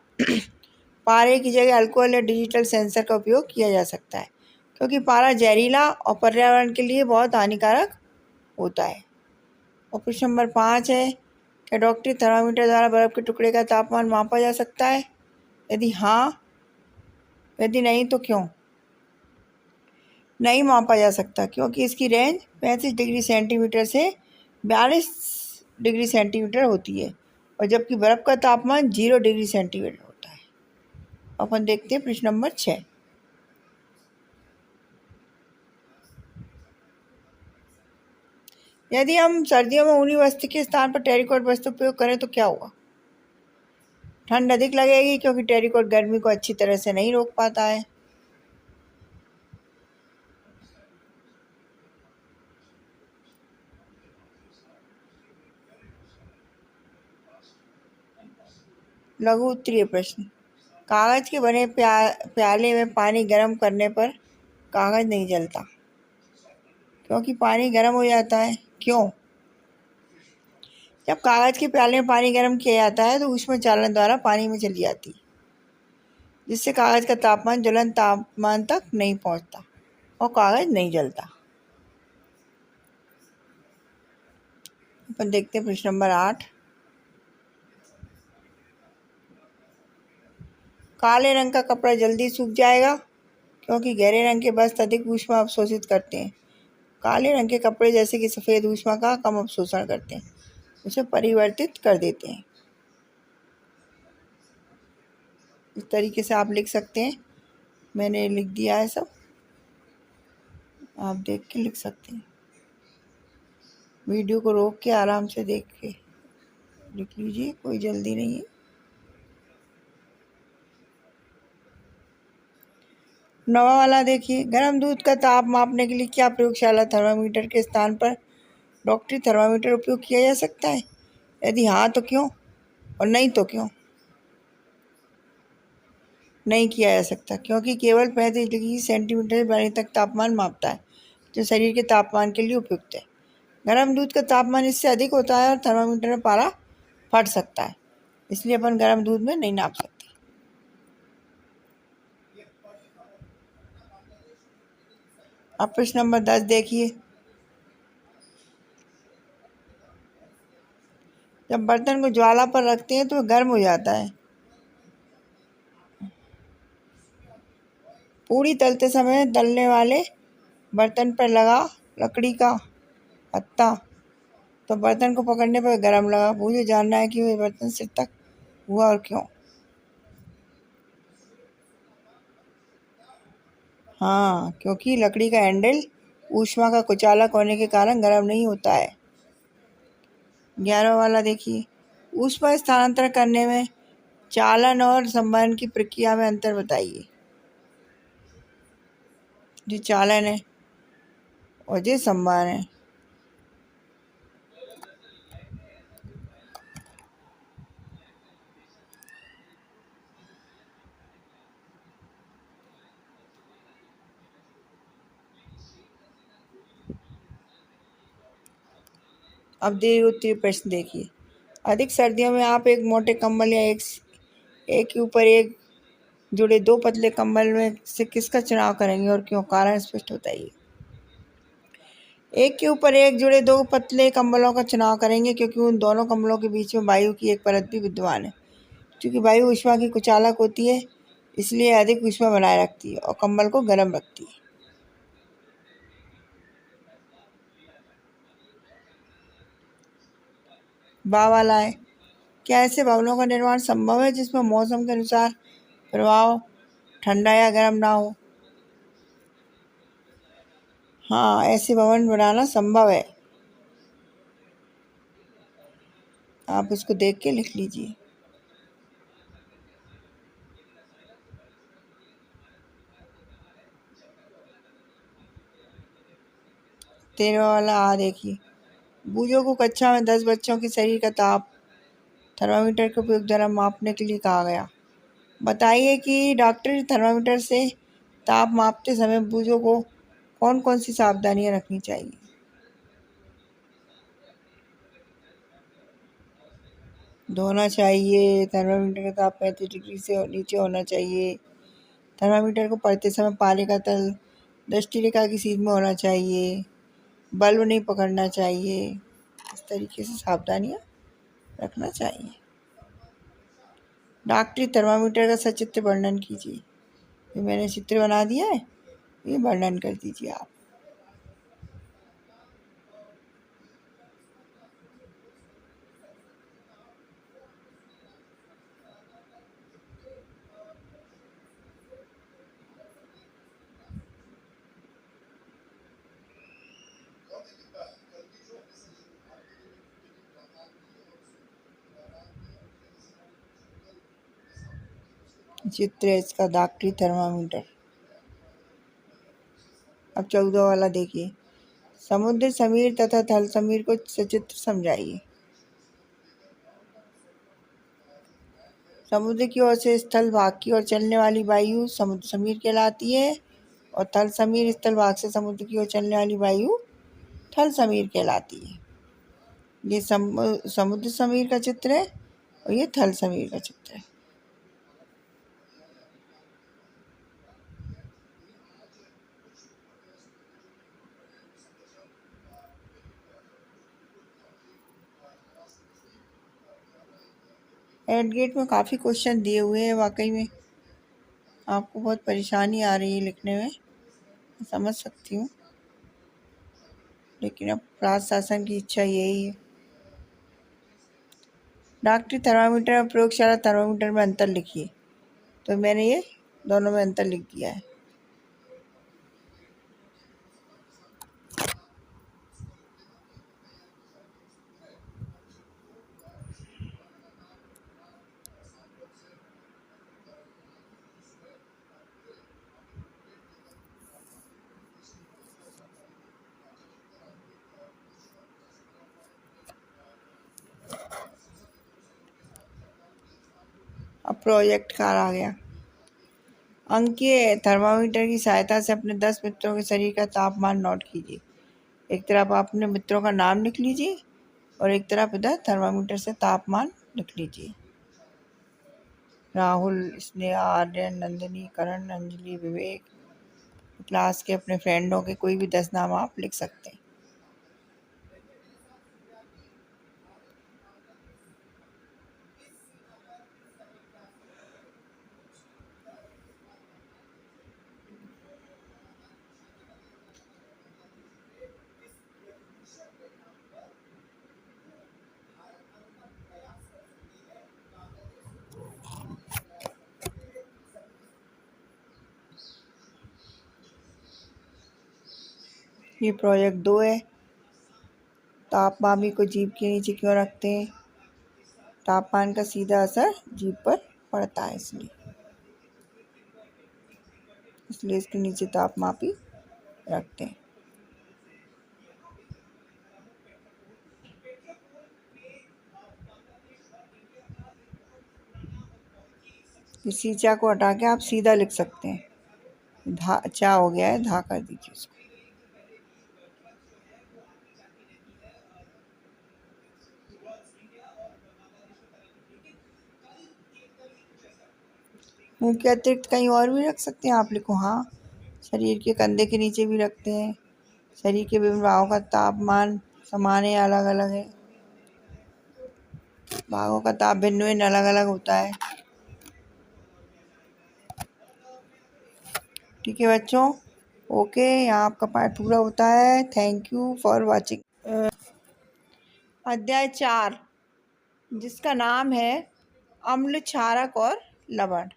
पारे की जगह अल्कोहल या डिजिटल सेंसर का उपयोग किया जा सकता है, क्योंकि पारा जहरीला और पर्यावरण के लिए बहुत हानिकारक होता है। और प्रश्न नंबर 5 है, क्या डॉक्टरी थर्मामीटर द्वारा बर्फ के टुकड़े का तापमान मापा जा सकता है? यदि हाँ, यदि नहीं तो क्यों? नहीं मापा जा सकता, क्योंकि इसकी रेंज 35 डिग्री सेंटीमीटर से 42 डिग्री सेंटीमीटर होती है, और जबकि बर्फ़ का तापमान 0 डिग्री सेंटीग्रेड होता है। अपन देखते हैं प्रश्न नंबर 6। यदि हम सर्दियों में ऊनी वस्त्र के स्थान पर टेरिकॉट वस्त्र उपयोग करें तो क्या होगा? ठंड अधिक लगेगी, क्योंकि टेरिकॉट गर्मी को अच्छी तरह से नहीं रोक पाता है। लघु उत्तरीय प्रश्न, कागज के बने प्याले में पानी गर्म करने पर कागज नहीं जलता, क्योंकि पानी गर्म हो जाता है। क्यों? जब कागज के प्याले में पानी गर्म किया जाता है तो ऊष्मा चालन द्वारा पानी में चली जाती है, जिससे कागज का तापमान ज्वलन तापमान तक नहीं पहुंचता और कागज नहीं जलता। अपन देखते हैं प्रश्न नंबर 8। काले रंग का कपड़ा जल्दी सूख जाएगा, क्योंकि गहरे रंग के वस्त्र अधिक ऊष्मा अवशोषित करते हैं। काले रंग के कपड़े जैसे कि सफ़ेद ऊष्मा का कम अवशोषण करते हैं, उसे परिवर्तित कर देते हैं। इस तरीके से आप लिख सकते हैं। मैंने लिख दिया है सब, आप देख के लिख सकते हैं। वीडियो को रोक के आराम से देख के लिख लीजिए, कोई जल्दी नहीं है। नवा वाला देखिए, गर्म दूध का ताप मापने के लिए क्या प्रयोगशाला थर्मामीटर के स्थान पर डॉक्टरी थर्मामीटर उपयोग किया जा सकता है? यदि हाँ तो क्यों, और नहीं तो क्यों? नहीं किया जा सकता क्योंकि केवल 35 डिग्री सेंटीमीटर पानी तक तापमान मापता है, जो शरीर के तापमान के लिए उपयुक्त है। गर्म दूध का तापमान इससे अधिक होता है और थर्मामीटर में पारा फट सकता है, इसलिए अपन गर्म दूध में नहीं नाप सकते। अब प्रश्न नंबर 10 देखिए, जब बर्तन को ज्वाला पर रखते हैं तो वह गर्म हो जाता है। पूरी तलते समय तलने वाले बर्तन पर लगा लकड़ी का पत्ता तो बर्तन को पकड़ने पर गर्म लगा। मुझे जानना है कि वह बर्तन सिर तक हुआ और क्यों। हाँ, क्योंकि लकड़ी का हैंडल ऊष्मा का कुचालक होने के कारण गर्म नहीं होता है। 11वां वाला देखिए, ऊष्मा स्थानांतरण करने में चालन और संवहन की प्रक्रिया में अंतर बताइए। जो चालन है और जो संवहन है। अब दीर्घ उत्तरीय प्रश्न देखिए, अधिक सर्दियों में आप एक मोटे कंबल या एक के ऊपर एक जुड़े दो पतले कंबल में से किसका चुनाव करेंगे और क्यों? कारण स्पष्ट बताइए। एक के ऊपर एक जुड़े दो पतले कंबलों का चुनाव करेंगे क्योंकि उन दोनों कंबलों के बीच में वायु की एक परत भी विद्यमान है। क्योंकि वायु ऊष्मा की कुचालक होती है, इसलिए अधिक ऊष्मा बनाए रखती है और कंबल को गर्म रखती है। बा वाला है, क्या ऐसे भवनों का निर्माण संभव है जिसमें मौसम के अनुसार प्रभाव ठंडा या गर्म ना हो? हाँ, ऐसे भवन बनाना संभव है। आप इसको देख के लिख लीजिए। 13वां वाला आ देखिए, बूझो को कक्षा में 10 बच्चों के शरीर का ताप थर्मामीटर के उपयोग द्वारा मापने के लिए कहा गया। बताइए कि डॉक्टर थर्मामीटर से ताप मापते समय बूझो को कौन कौन सी सावधानियां रखनी चाहिए? धोना चाहिए, थर्मामीटर का ताप 35 डिग्री से नीचे होना चाहिए, थर्मामीटर को पढ़ते समय पारे का तल दृष्टि रेखा की सीध में होना चाहिए, बल्ब नहीं पकड़ना चाहिए। इस तरीके से सावधानियां रखना चाहिए। डॉक्टरी थर्मामीटर का सचित्र वर्णन कीजिए। ये मैंने चित्र बना दिया है, ये वर्णन कर दीजिए आप। चित्र है इसका, डॉक्टरी थर्मामीटर। अब 14 वाला देखिए, समुद्र समीर तथा थल समीर को सचित्र समझाइए। समुद्र की ओर से स्थल भाग की ओर चलने वाली वायु समुद्र समीर कहलाती है और थल समीर स्थल भाग से समुद्र की ओर चलने वाली वायु थल समीर कहलाती है। ये समुद्र समीर का चित्र है और ये थल समीर का चित्र है। एडगेट में काफ़ी क्वेश्चन दिए हुए हैं, वाकई में आपको बहुत परेशानी आ रही है लिखने में, समझ सकती हूँ, लेकिन अब प्रशासन की इच्छा यही है। डॉक्टरी थर्मामीटर और प्रयोगशाला थर्मामीटर में अंतर लिखिए। तो मैंने ये दोनों में अंतर लिख दिया है। प्रोजेक्ट कार आ गया। अंकीय थर्मामीटर की सहायता से अपने 10 मित्रों के शरीर का तापमान नोट कीजिए। एक तरफ आप अपने मित्रों का नाम लिख लीजिए और एक तरफ इधर थर्मामीटर से तापमान लिख लीजिए। राहुल, स्नेहा, आर्यन, नंदिनी, करण, अंजलि, विवेक। क्लास के अपने फ्रेंडों के कोई भी 10 नाम आप लिख सकते हैं। ये प्रोजेक्ट 2 है। तापमान को जीभ के नीचे क्यों रखते हैं? तापमान का सीधा असर जीभ पर पड़ता है, इसलिए इसके नीचे तापमापी रखते हैं। इस चा को हटा के आप सीधा लिख सकते हैं। चा हो गया है, धा कर दीजिए उसको। मुंह के अतिरिक्त कहीं और भी रख सकते हैं, आप लिखो। हाँ, शरीर के कंधे के नीचे भी रखते हैं। शरीर के विभिन्न भागों का तापमान समान है, अलग अलग है। भागों का ताप भिन्न भिन्न अलग अलग होता है। ठीक है बच्चों, ओके, यहाँ आपका पाठ पूरा होता है। Thank you for watching. अध्याय 4, जिसका नाम है अम्ल, क्षारक और लवण।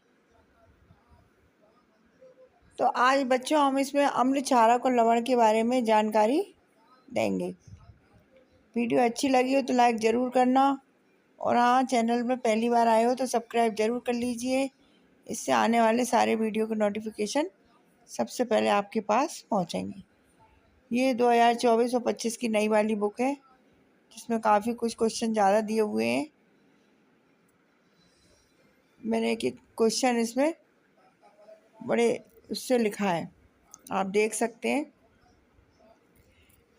तो आज बच्चों हम इसमें अम्ल, क्षारक और लवण के बारे में जानकारी देंगे। वीडियो अच्छी लगी हो तो लाइक ज़रूर करना, और हाँ, चैनल में पहली बार आए हो तो सब्सक्राइब ज़रूर कर लीजिए। इससे आने वाले सारे वीडियो के नोटिफिकेशन सबसे पहले आपके पास पहुँचेंगे। ये 2024 और 25 की नई वाली बुक है, जिसमें काफ़ी कुछ क्वेश्चन ज़्यादा दिए हुए हैं। मैंने एक एक क्वेश्चन इसमें बड़े उससे लिखा है, आप देख सकते हैं।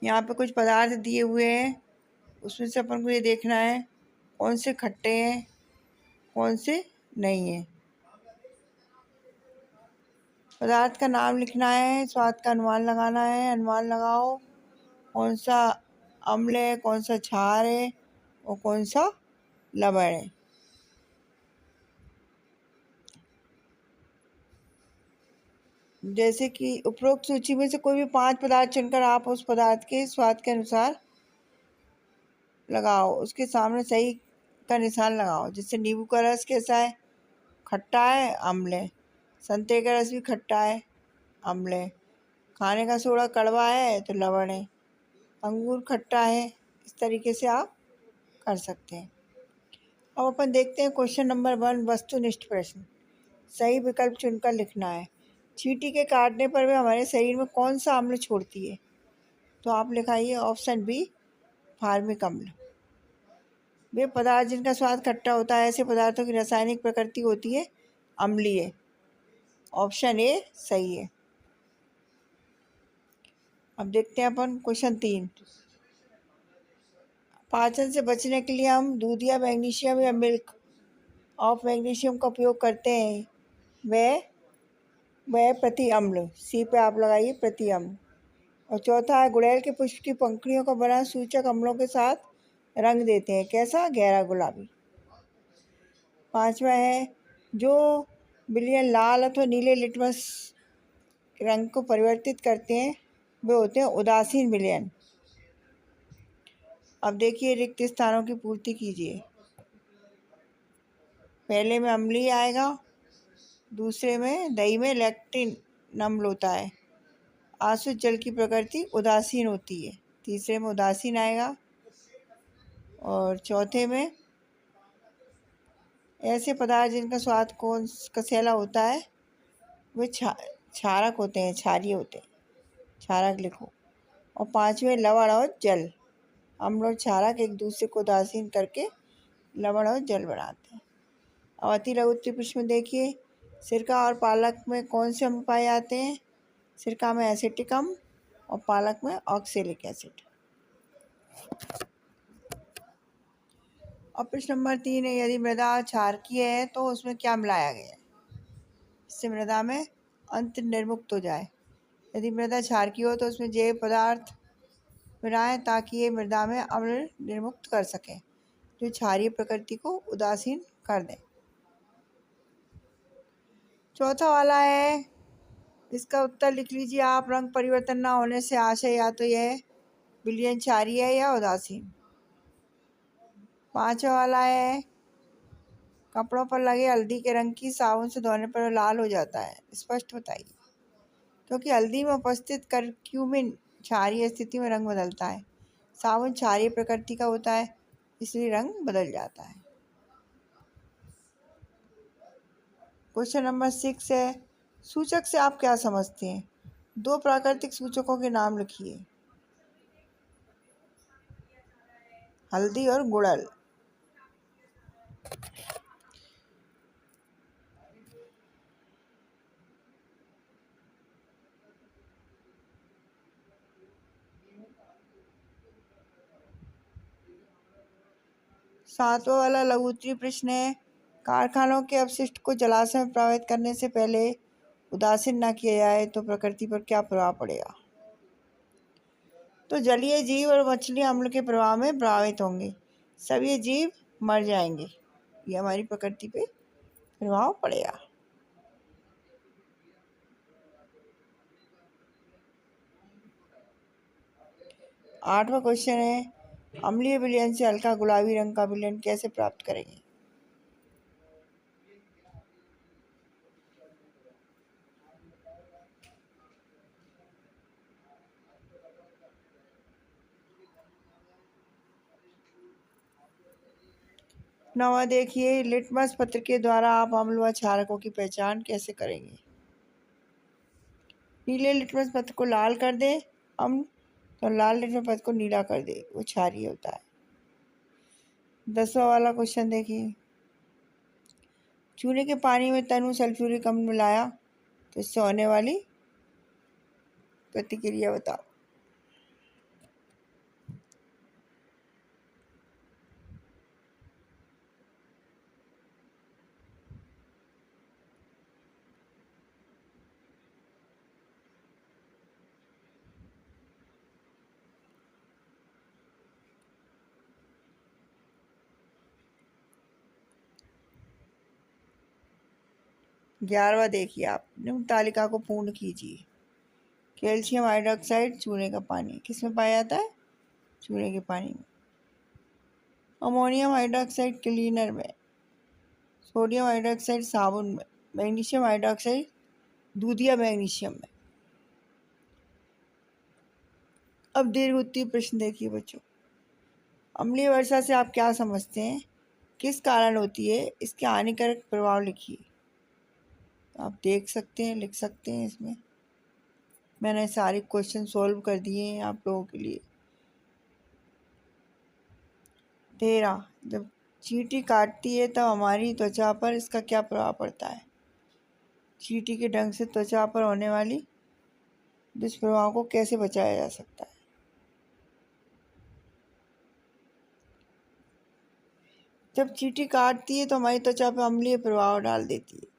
यहाँ पे कुछ पदार्थ दिए हुए हैं, उसमें से अपन को ये देखना है कौन से खट्टे हैं, कौन से नहीं है। पदार्थ का नाम लिखना है, स्वाद का अनुमान लगाना है। अनुमान लगाओ कौन सा अम्ल है, कौन सा क्षार है और कौन सा लवण है। जैसे कि उपरोक्त सूची में से कोई भी 5 पदार्थ चुनकर आप उस पदार्थ के स्वाद के अनुसार लगाओ, उसके सामने सही का निशान लगाओ। जैसे नींबू का रस कैसा है? खट्टा है, अम्ल है। संतरे का रस भी खट्टा है, अम्ल है। खाने का सोडा कड़वा है तो लवण है। अंगूर खट्टा है। इस तरीके से आप कर सकते हैं। अब अपन देखते हैं क्वेश्चन नंबर 1, वस्तुनिष्ठ प्रश्न। सही विकल्प चुनकर लिखना है। चींटी के काटने पर वे हमारे शरीर में कौन सा अम्ल छोड़ती है? तो आप लिखाइए ऑप्शन बी, फार्मिक अम्ल। वे पदार्थ जिनका स्वाद खट्टा होता है, ऐसे पदार्थों की रासायनिक प्रकृति होती है अम्लीय। ऑप्शन ए सही है। अब देखते हैं अपन क्वेश्चन 3। पाचन से बचने के लिए हम दूध या मैग्नीशियम या मिल्क ऑफ मैग्नीशियम का उपयोग करते हैं। वह प्रति अम्ल। सी पे आप लगाइए प्रति अम्ल। और चौथा है, गुड़ैल के पुष्प की पंखुड़ियों का बना सूचक अम्लों के साथ रंग देते हैं, कैसा? गहरा गुलाबी। 5वां है, जो विलयन लाल अथवा नीले लिटमस रंग को परिवर्तित करते हैं वे होते हैं उदासीन विलयन। अब देखिए, रिक्त स्थानों की पूर्ति कीजिए। पहले में अम्लीय आएगा, दूसरे में दही में लैक्टिन अम्ल होता है। आसुत जल की प्रकृति उदासीन होती है, तीसरे में उदासीन आएगा। और चौथे में ऐसे पदार्थ जिनका स्वाद कौन कसैला होता है वे क्षारक होते हैं, क्षारीय होते हैं, क्षारक लिखो। और 5वें लवण और जल। अम्ल और क्षारक एक दूसरे को उदासीन करके लवण और जल बनाते हैं। अब अति लघु उत्तरीय प्रश्न में देखिए, सिरका और पालक में कौन से अम्ल पाए जाते हैं? सिरका में एसिटिक अम्ल और पालक में ऑक्सैलिक एसिड। और प्रश्न नंबर 3 है, यदि मृदा क्षारकीय है तो उसमें क्या मिलाया गया है इससे मृदा में अंत निर्मुक्त हो जाए? यदि मृदा क्षारकीय हो तो उसमें जैव पदार्थ मिलाएं ताकि ये मृदा में अम्ल निर्मुक्त कर सकें जो क्षारीय प्रकृति को उदासीन कर दें। चौथा वाला है, इसका उत्तर लिख लीजिए आप। रंग परिवर्तन न होने से आशय या तो यह विलयन क्षारीय है या उदासीन। पांचवा वाला है, कपड़ों पर लगे हल्दी के रंग की साबुन से धोने पर लाल हो जाता है, स्पष्ट बताइए। क्योंकि हल्दी में उपस्थित करक्यूमिन क्षारीय स्थिति में रंग बदलता है। साबुन क्षारीय प्रकृति का होता है, इसलिए रंग बदल जाता है। क्वेश्चन नंबर 6 है, सूचक से आप क्या समझते हैं? 2 प्राकृतिक सूचकों के नाम लिखिए। हल्दी और गुड़हल। सातवां वाला लघु उत्तरीय प्रश्न है, कारखानों के अपशिष्ट को जलाशय में प्रवाहित करने से पहले उदासीन न किया जाए तो प्रकृति पर क्या प्रभाव पड़ेगा? तो जलीय जीव और मछलियां अम्ल के प्रभाव में प्रभावित होंगे, सभी जीव मर जाएंगे, ये हमारी प्रकृति पे प्रभाव पड़ेगा। आठवां क्वेश्चन है, अम्लीय विलयन से हल्का गुलाबी रंग का विलयन कैसे प्राप्त करेंगे? नवा देखिए, लिटमस पत्र के द्वारा आप अम्ल व क्षारकों की पहचान कैसे करेंगे? नीले लिटमस पत्र को लाल कर दे अम्ल, तो लाल लिटमस पत्र को नीला कर दे, वो क्षारीय होता है। 10वां वाला क्वेश्चन देखिए, चूने के पानी में तनु सल्फ्यूरिक अम्ल मिलाया तो इससे होने वाली प्रतिक्रिया बताओ। ग्यारहवा देखिए आप, निम्न तालिका को पूर्ण कीजिए। कैल्शियम हाइड्रोक्साइड चूने का पानी किसमें पाया जाता है? चूने के पानी में। अमोनियम हाइड्रोक्साइड क्लीनर में। सोडियम हाइड्रोक्साइड साबुन में। मैग्नीशियम हाइड्रोक्साइड दूध या मैग्नीशियम में। अब दीर्घ उत्तरीय प्रश्न देखिए बच्चों, अम्लीय वर्षा से आप क्या समझते हैं? किस कारण होती है? इसके हानिकारक प्रभाव लिखिए। आप देख सकते हैं, लिख सकते हैं, इसमें मैंने सारे क्वेश्चन सॉल्व कर दिए हैं आप लोगों के लिए। 13, जब चींटी काटती है तब हमारी त्वचा पर इसका क्या प्रभाव पड़ता है? चींटी के डंक से त्वचा पर होने वाली दुष्प्रभाव को कैसे बचाया जा सकता है? जब चींटी काटती है तो हमारी त्वचा पर अम्लीय प्रभाव डाल देती है।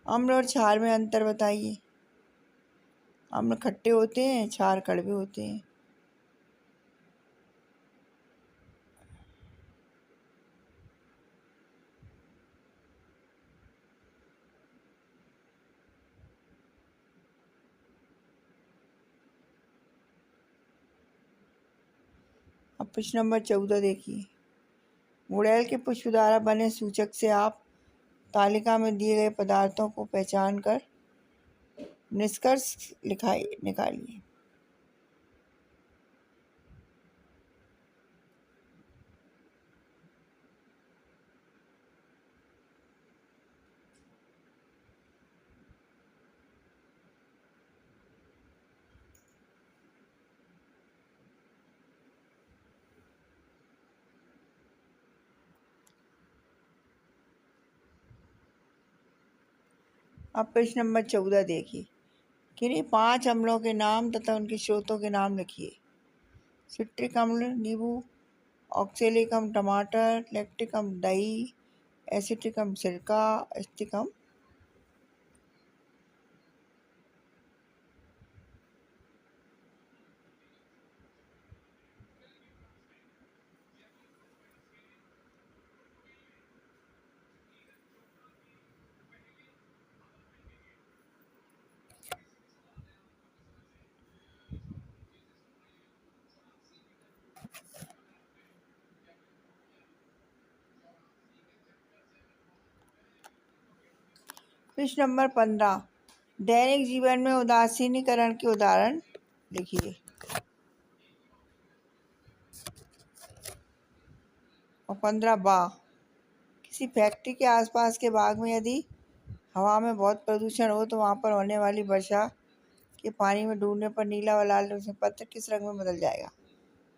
अम्ल और क्षार में अंतर बताइए। अम्ल खट्टे होते हैं, क्षार कड़वे होते हैं। अब प्रश्न नंबर 14 देखिए, गुड़हल के पुष्प द्वारा बने सूचक से आप तालिका में दिए गए पदार्थों को पहचान कर निष्कर्ष निकालिए। अब प्रश्न नंबर 14 देखिए। किन्हीं 5 अम्लों के नाम तथा उनके स्रोतों के नाम लिखिए। सिट्रिक अम्ल नींबू, ऑक्सैलिक अम्ल टमाटर, लैक्टिक अम्ल दही, एसिटिक अम्ल सिरका, एसिटिक अम्ल। प्रश्न नंबर 15, दैनिक जीवन में उदासीनीकरण के उदाहरण लिखिए। और 15 बा, किसी फैक्ट्री के आसपास के बाग में यदि हवा में बहुत प्रदूषण हो तो वहाँ पर होने वाली वर्षा के पानी में डूबने पर नीला व लाल रंग से पत्र किस रंग में बदल जाएगा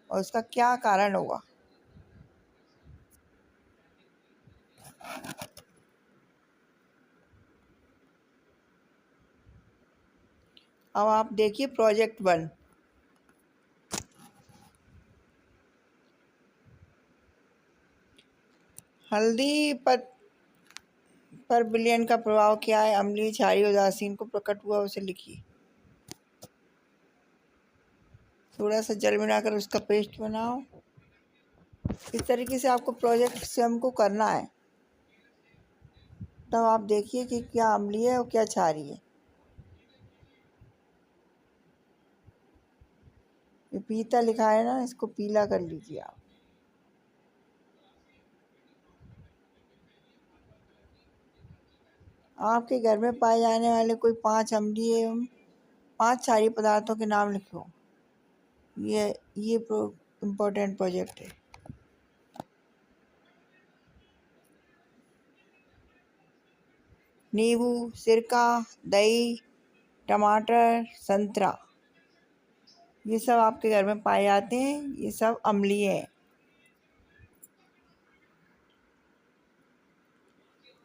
और उसका क्या कारण होगा। अब आप देखिए प्रोजेक्ट 1। हल्दी पर विलयन का प्रभाव क्या है। अम्लीय, क्षारीय, उदासीन को प्रकट हुआ उसे लिखिए। थोड़ा सा जल मिलाकर उसका पेस्ट बनाओ। इस तरीके से आपको प्रोजेक्ट स्वयं को करना है। तब आप देखिए कि क्या अम्लीय है और क्या क्षारीय है। ये पीता लिखा है ना, इसको पीला कर लीजिए आप। आपके घर में पाए जाने वाले कोई 5 अम्लीय एवं 5 क्षारीय पदार्थों के नाम लिखो। ये इम्पोर्टेंट प्रोजेक्ट है। नींबू, सिरका, दही, टमाटर, संतरा, ये सब आपके घर में पाए जाते हैं। ये सब अम्लीय है।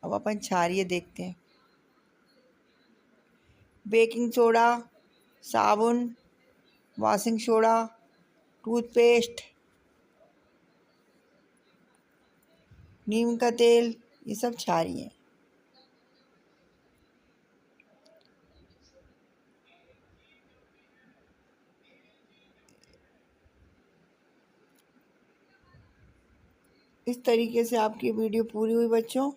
अब अपन क्षारीय देखते हैं। बेकिंग सोडा, साबुन, वॉशिंग सोडा, टूथपेस्ट, नीम का तेल, ये सब क्षारीय है। इस तरीके से आपकी वीडियो पूरी हुई बच्चों।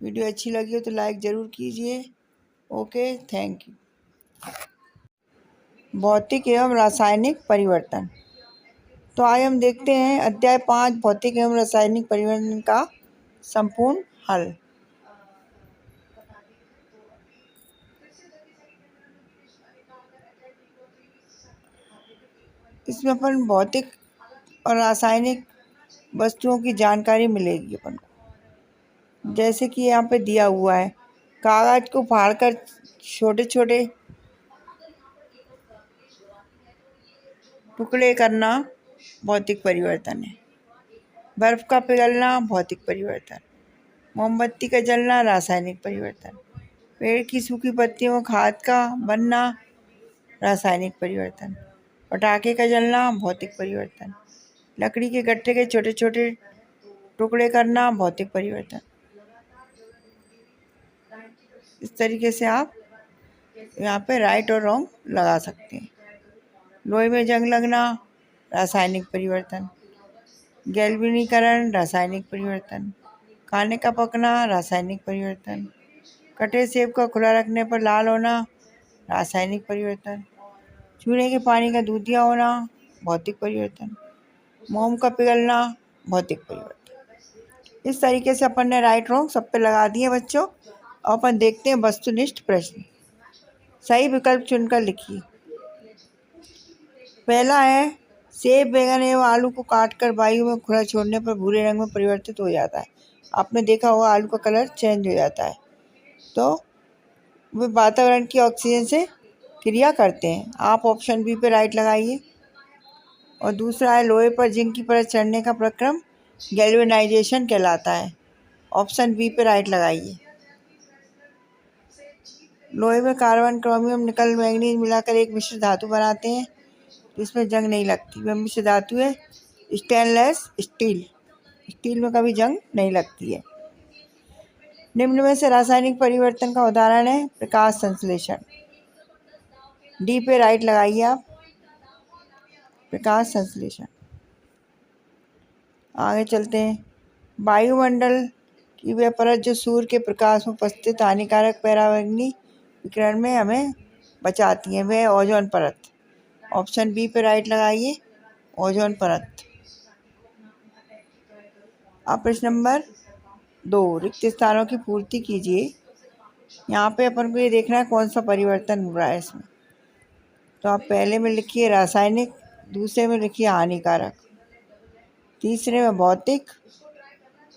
वीडियो अच्छी लगी हो तो लाइक ज़रूर कीजिए। Okay, thank you. भौतिक एवं रासायनिक परिवर्तन। तो आइए हम देखते हैं अध्याय 5 भौतिक एवं रासायनिक परिवर्तन का संपूर्ण हल। इसमें अपन भौतिक और रासायनिक वस्तुओं की जानकारी मिलेगी अपन को। जैसे कि यहाँ पे दिया हुआ है, कागज को फाड़कर छोटे छोटे टुकड़े करना भौतिक परिवर्तन है। बर्फ का पिघलना भौतिक परिवर्तन। मोमबत्ती का जलना रासायनिक परिवर्तन। पेड़ की सूखी पत्तियों खाद का बनना रासायनिक परिवर्तन। पटाखे का जलना भौतिक परिवर्तन। लकड़ी के गट्ठे के छोटे छोटे टुकड़े करना भौतिक परिवर्तन। इस तरीके से आप यहाँ पे राइट और रॉन्ग लगा सकते हैं। लोहे में जंग लगना रासायनिक परिवर्तन। गैल्वेनीकरण रासायनिक परिवर्तन। खाने का पकना रासायनिक परिवर्तन। कटे सेब का खुला रखने पर लाल होना रासायनिक परिवर्तन। चूल्हे के पानी का दूधिया होना भौतिक परिवर्तन। मोम का पिघलना भौतिक परिवर्तन। इस तरीके से अपन ने राइट रॉन्ग सब पे लगा दिए बच्चों। और अपन देखते हैं वस्तुनिष्ठ प्रश्न। सही विकल्प चुनकर लिखिए। पहला है, सेब, बैंगन एवं आलू को काटकर वायु में खुला छोड़ने पर भूरे रंग में परिवर्तित हो जाता है। आपने देखा होगा आलू का कलर चेंज हो जाता है। तो वे वातावरण की ऑक्सीजन से क्रिया करते हैं। आप ऑप्शन बी पे राइट लगाइए। और दूसरा है, लोहे पर जिंक की परत चढ़ने का प्रक्रम गैल्वेनाइजेशन कहलाता है। ऑप्शन बी पे राइट लगाइए। लोहे में कार्बन, क्रोमियम, निकल, मैंगनीज मिलाकर एक मिश्र धातु बनाते हैं, इसमें जंग नहीं लगती। वह मिश्र धातु है स्टेनलेस स्टील। स्टील में कभी जंग नहीं लगती है। निम्न में से रासायनिक परिवर्तन का उदाहरण है प्रकाश संश्लेषण। डी पे राइट लगाइए आप। प्रकाश संश्लेषण। आगे चलते हैं। वायुमंडल की वह परत जो सूर्य के प्रकाश में उपस्थित हानिकारक पराबैंगनी विकिरण में हमें बचाती है, वह ओजोन परत। ऑप्शन बी पे राइट लगाइए, ओजोन परत। अब प्रश्न नंबर 2, रिक्त स्थानों की पूर्ति कीजिए। यहाँ पे अपन को ये देखना है कौन सा परिवर्तन हो रहा है इसमें। तो आप पहले में लिखिए रासायनिक, दूसरे में लिखिए हानिकारक, तीसरे में भौतिक,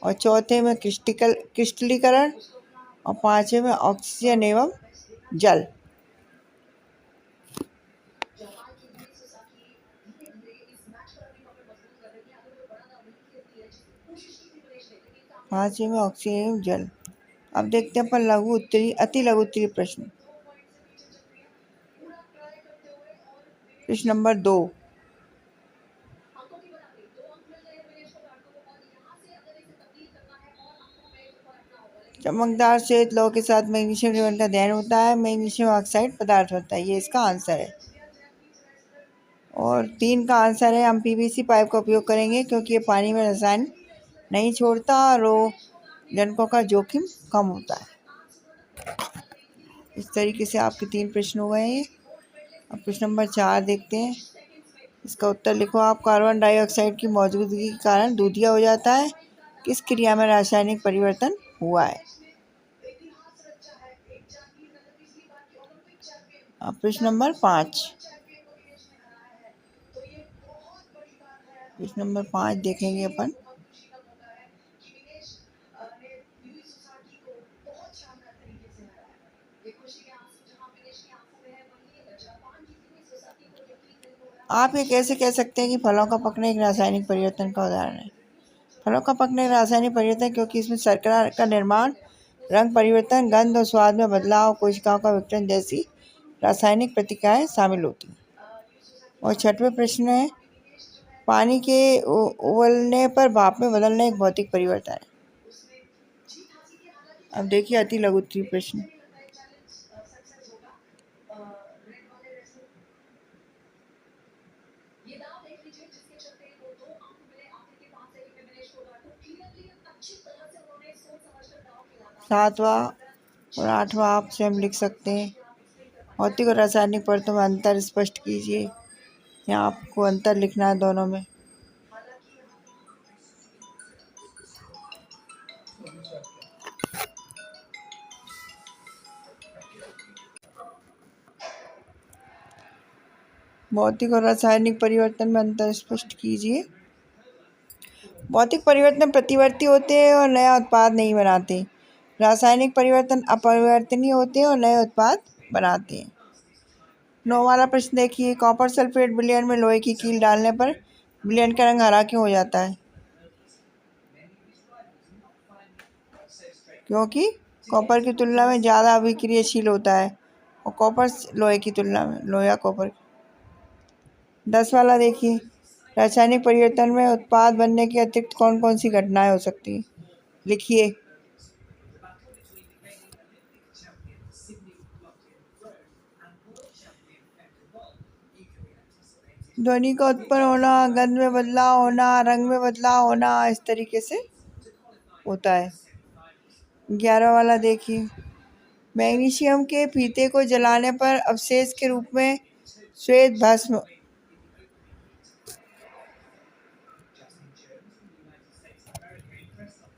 और चौथे में क्रिस्टलीकरण, और पांचवें में ऑक्सीजन एवं जल। पांचवें में ऑक्सीजन एवं जल। अब देखते हैं अपन लघु उत्तरी, अति लघु उत्तरी प्रश्न। प्रश्न नंबर 2, चमकदार श्वेत लौह के साथ मैग्नीशियम रिबन का दहन होता है, मैग्नीशियम ऑक्साइड पदार्थ होता है। ये इसका आंसर है। और 3 का आंसर है हम पीवीसी पाइप का उपयोग करेंगे क्योंकि ये पानी में रसायन नहीं छोड़ता और जनकों का जोखिम कम होता है। इस तरीके से आपके 3 प्रश्न हो गए हैं। अब प्रश्न नंबर 4 देखते हैं। इसका उत्तर लिखो आप। कार्बन डाइऑक्साइड की मौजूदगी के कारण दूधिया हो जाता है। किस क्रिया में रासायनिक परिवर्तन हुआ है? अब प्रश्न नंबर 5। प्रश्न नंबर 5 देखेंगे अपन। आप ये कैसे कह सकते हैं कि फलों का पकना एक रासायनिक परिवर्तन का उदाहरण है? फलों का पकना एक रासायनिक परिवर्तन क्योंकि इसमें शर्करा का निर्माण, रंग परिवर्तन, गंध और स्वाद में बदलाव, कोशिकाओं का विघटन जैसी रासायनिक प्रतिक्रियाएं शामिल होती हैं। और 6वें प्रश्न है, पानी के उबलने पर भाप में बदलना एक भौतिक परिवर्तन है। अब देखिए अति लघु उत्तरीय प्रश्न। सातवां और 8वां आप स्वयं लिख सकते हैं। भौतिक और रासायनिक परतों में अंतर स्पष्ट कीजिए। यहाँ आपको अंतर लिखना है दोनों में। भौतिक और रासायनिक परिवर्तन में अंतर स्पष्ट कीजिए। भौतिक परिवर्तन प्रतिवर्ती होते हैं और नया उत्पाद नहीं बनाते। रासायनिक परिवर्तन अपरिवर्तनीय होते हैं और नए उत्पाद बनाते हैं। 9 वाला प्रश्न देखिए। कॉपर सल्फेट विलयन में लोहे की कील डालने पर विलयन का रंग हरा क्यों हो जाता है? क्योंकि कॉपर की तुलना में ज़्यादा अभिक्रियाशील होता है और कॉपर लोहे की तुलना में, लोहा कॉपर। 10 वाला देखिए। रासायनिक परिवर्तन में उत्पाद बनने के अतिरिक्त कौन कौन सी घटनाएं हो सकती हैं? लिखिए। ध्वनि का उत्पन्न होना, गंध में बदलाव होना, रंग में बदलाव होना, इस तरीके से होता है। 11 वाला देखिए। मैग्नीशियम के फीते को जलाने पर अवशेष के रूप में श्वेत भस्म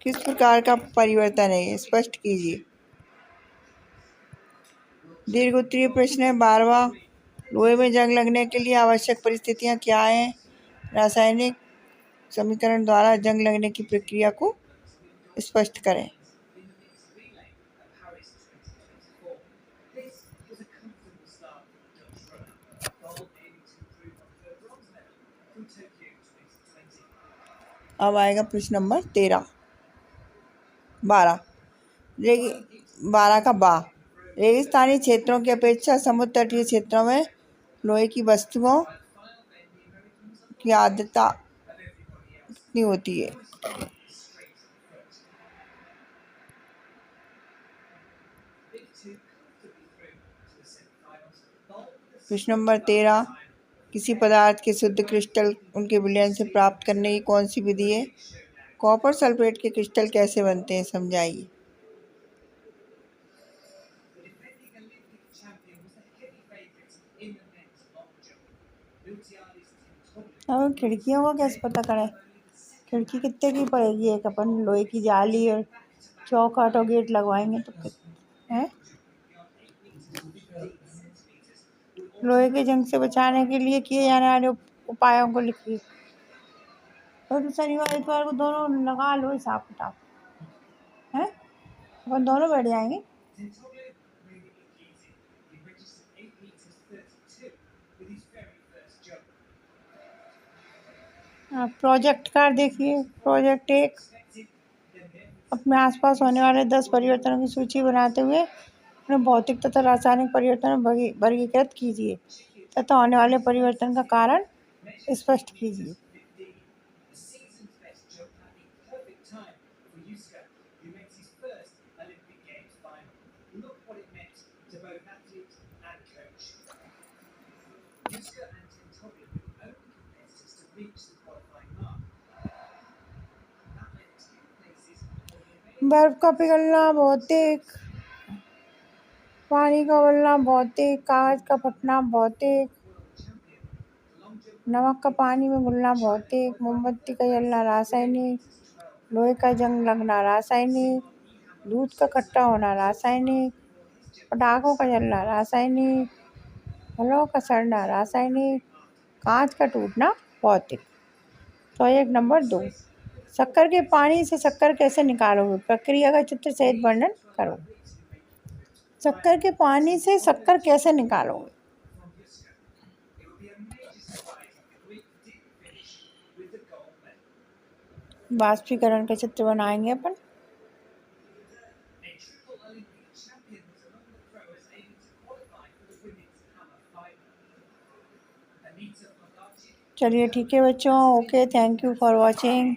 किस प्रकार का परिवर्तन है? ये स्पष्ट कीजिए। दीर्घ उत्तरीय प्रश्न है 12वां। लोहे में जंग लगने के लिए आवश्यक परिस्थितियां क्या हैं? रासायनिक समीकरण द्वारा जंग लगने की प्रक्रिया को स्पष्ट करें। अब आएगा प्रश्न नंबर 12 का बा। रेगिस्तानी क्षेत्रों की अपेक्षा समुद्र तटीय क्षेत्रों में लोहे की वस्तुओं की आर्द्रता कितनी होती है? प्रश्न नंबर 13, किसी पदार्थ के शुद्ध क्रिस्टल उनके विलयन से प्राप्त करने की कौन सी विधि है? कॉपर सल्फेट के क्रिस्टल कैसे बनते हैं, समझाइए। और खिड़कियों का कैसे पता करें? खिड़की कितने की पड़ेगी? एक अपन लोहे की जाली और चौखट और गेट लगवाएंगे तो है। लोहे के जंग से बचाने के लिए किए जाने वाले उपायों को लिखिए। तो शनिवार इतवार को दोनों लगा लो हिसाब किताब है। अपन दोनों बैठ जाएंगे। प्रोजेक्ट कार्ड देखिए। प्रोजेक्ट 1, अपने आसपास होने वाले 10 परिवर्तनों की सूची बनाते हुए उन्हें भौतिक तथा रासायनिक परिवर्तन में वर्गीकृत कीजिए तथा होने वाले परिवर्तन का कारण स्पष्ट कीजिए। बर्फ का पिघलना भौतिक, पानी का उबलना भौतिक, कागज का फटना भौतिक, नमक का पानी में घुलना भौतिक, मोमबत्ती का जलना रासायनिक, लोहे का जंग लगना रासायनिक, दूध का खट्टा होना रासायनिक, पटाखों का जलना रासायनिक, फलों का सड़ना रासायनिक, कांच का टूटना भौतिक। प्रोजेक्ट नंबर 2, शक्कर के पानी से शक्कर कैसे निकालोगे? प्रक्रिया का चित्र सहित वर्णन करो। शक्कर के पानी से शक्कर कैसे निकालोगे? वाष्पीकरण का चित्र बनाएंगे अपन। चलिए ठीक है बच्चों, okay, thank you for watching.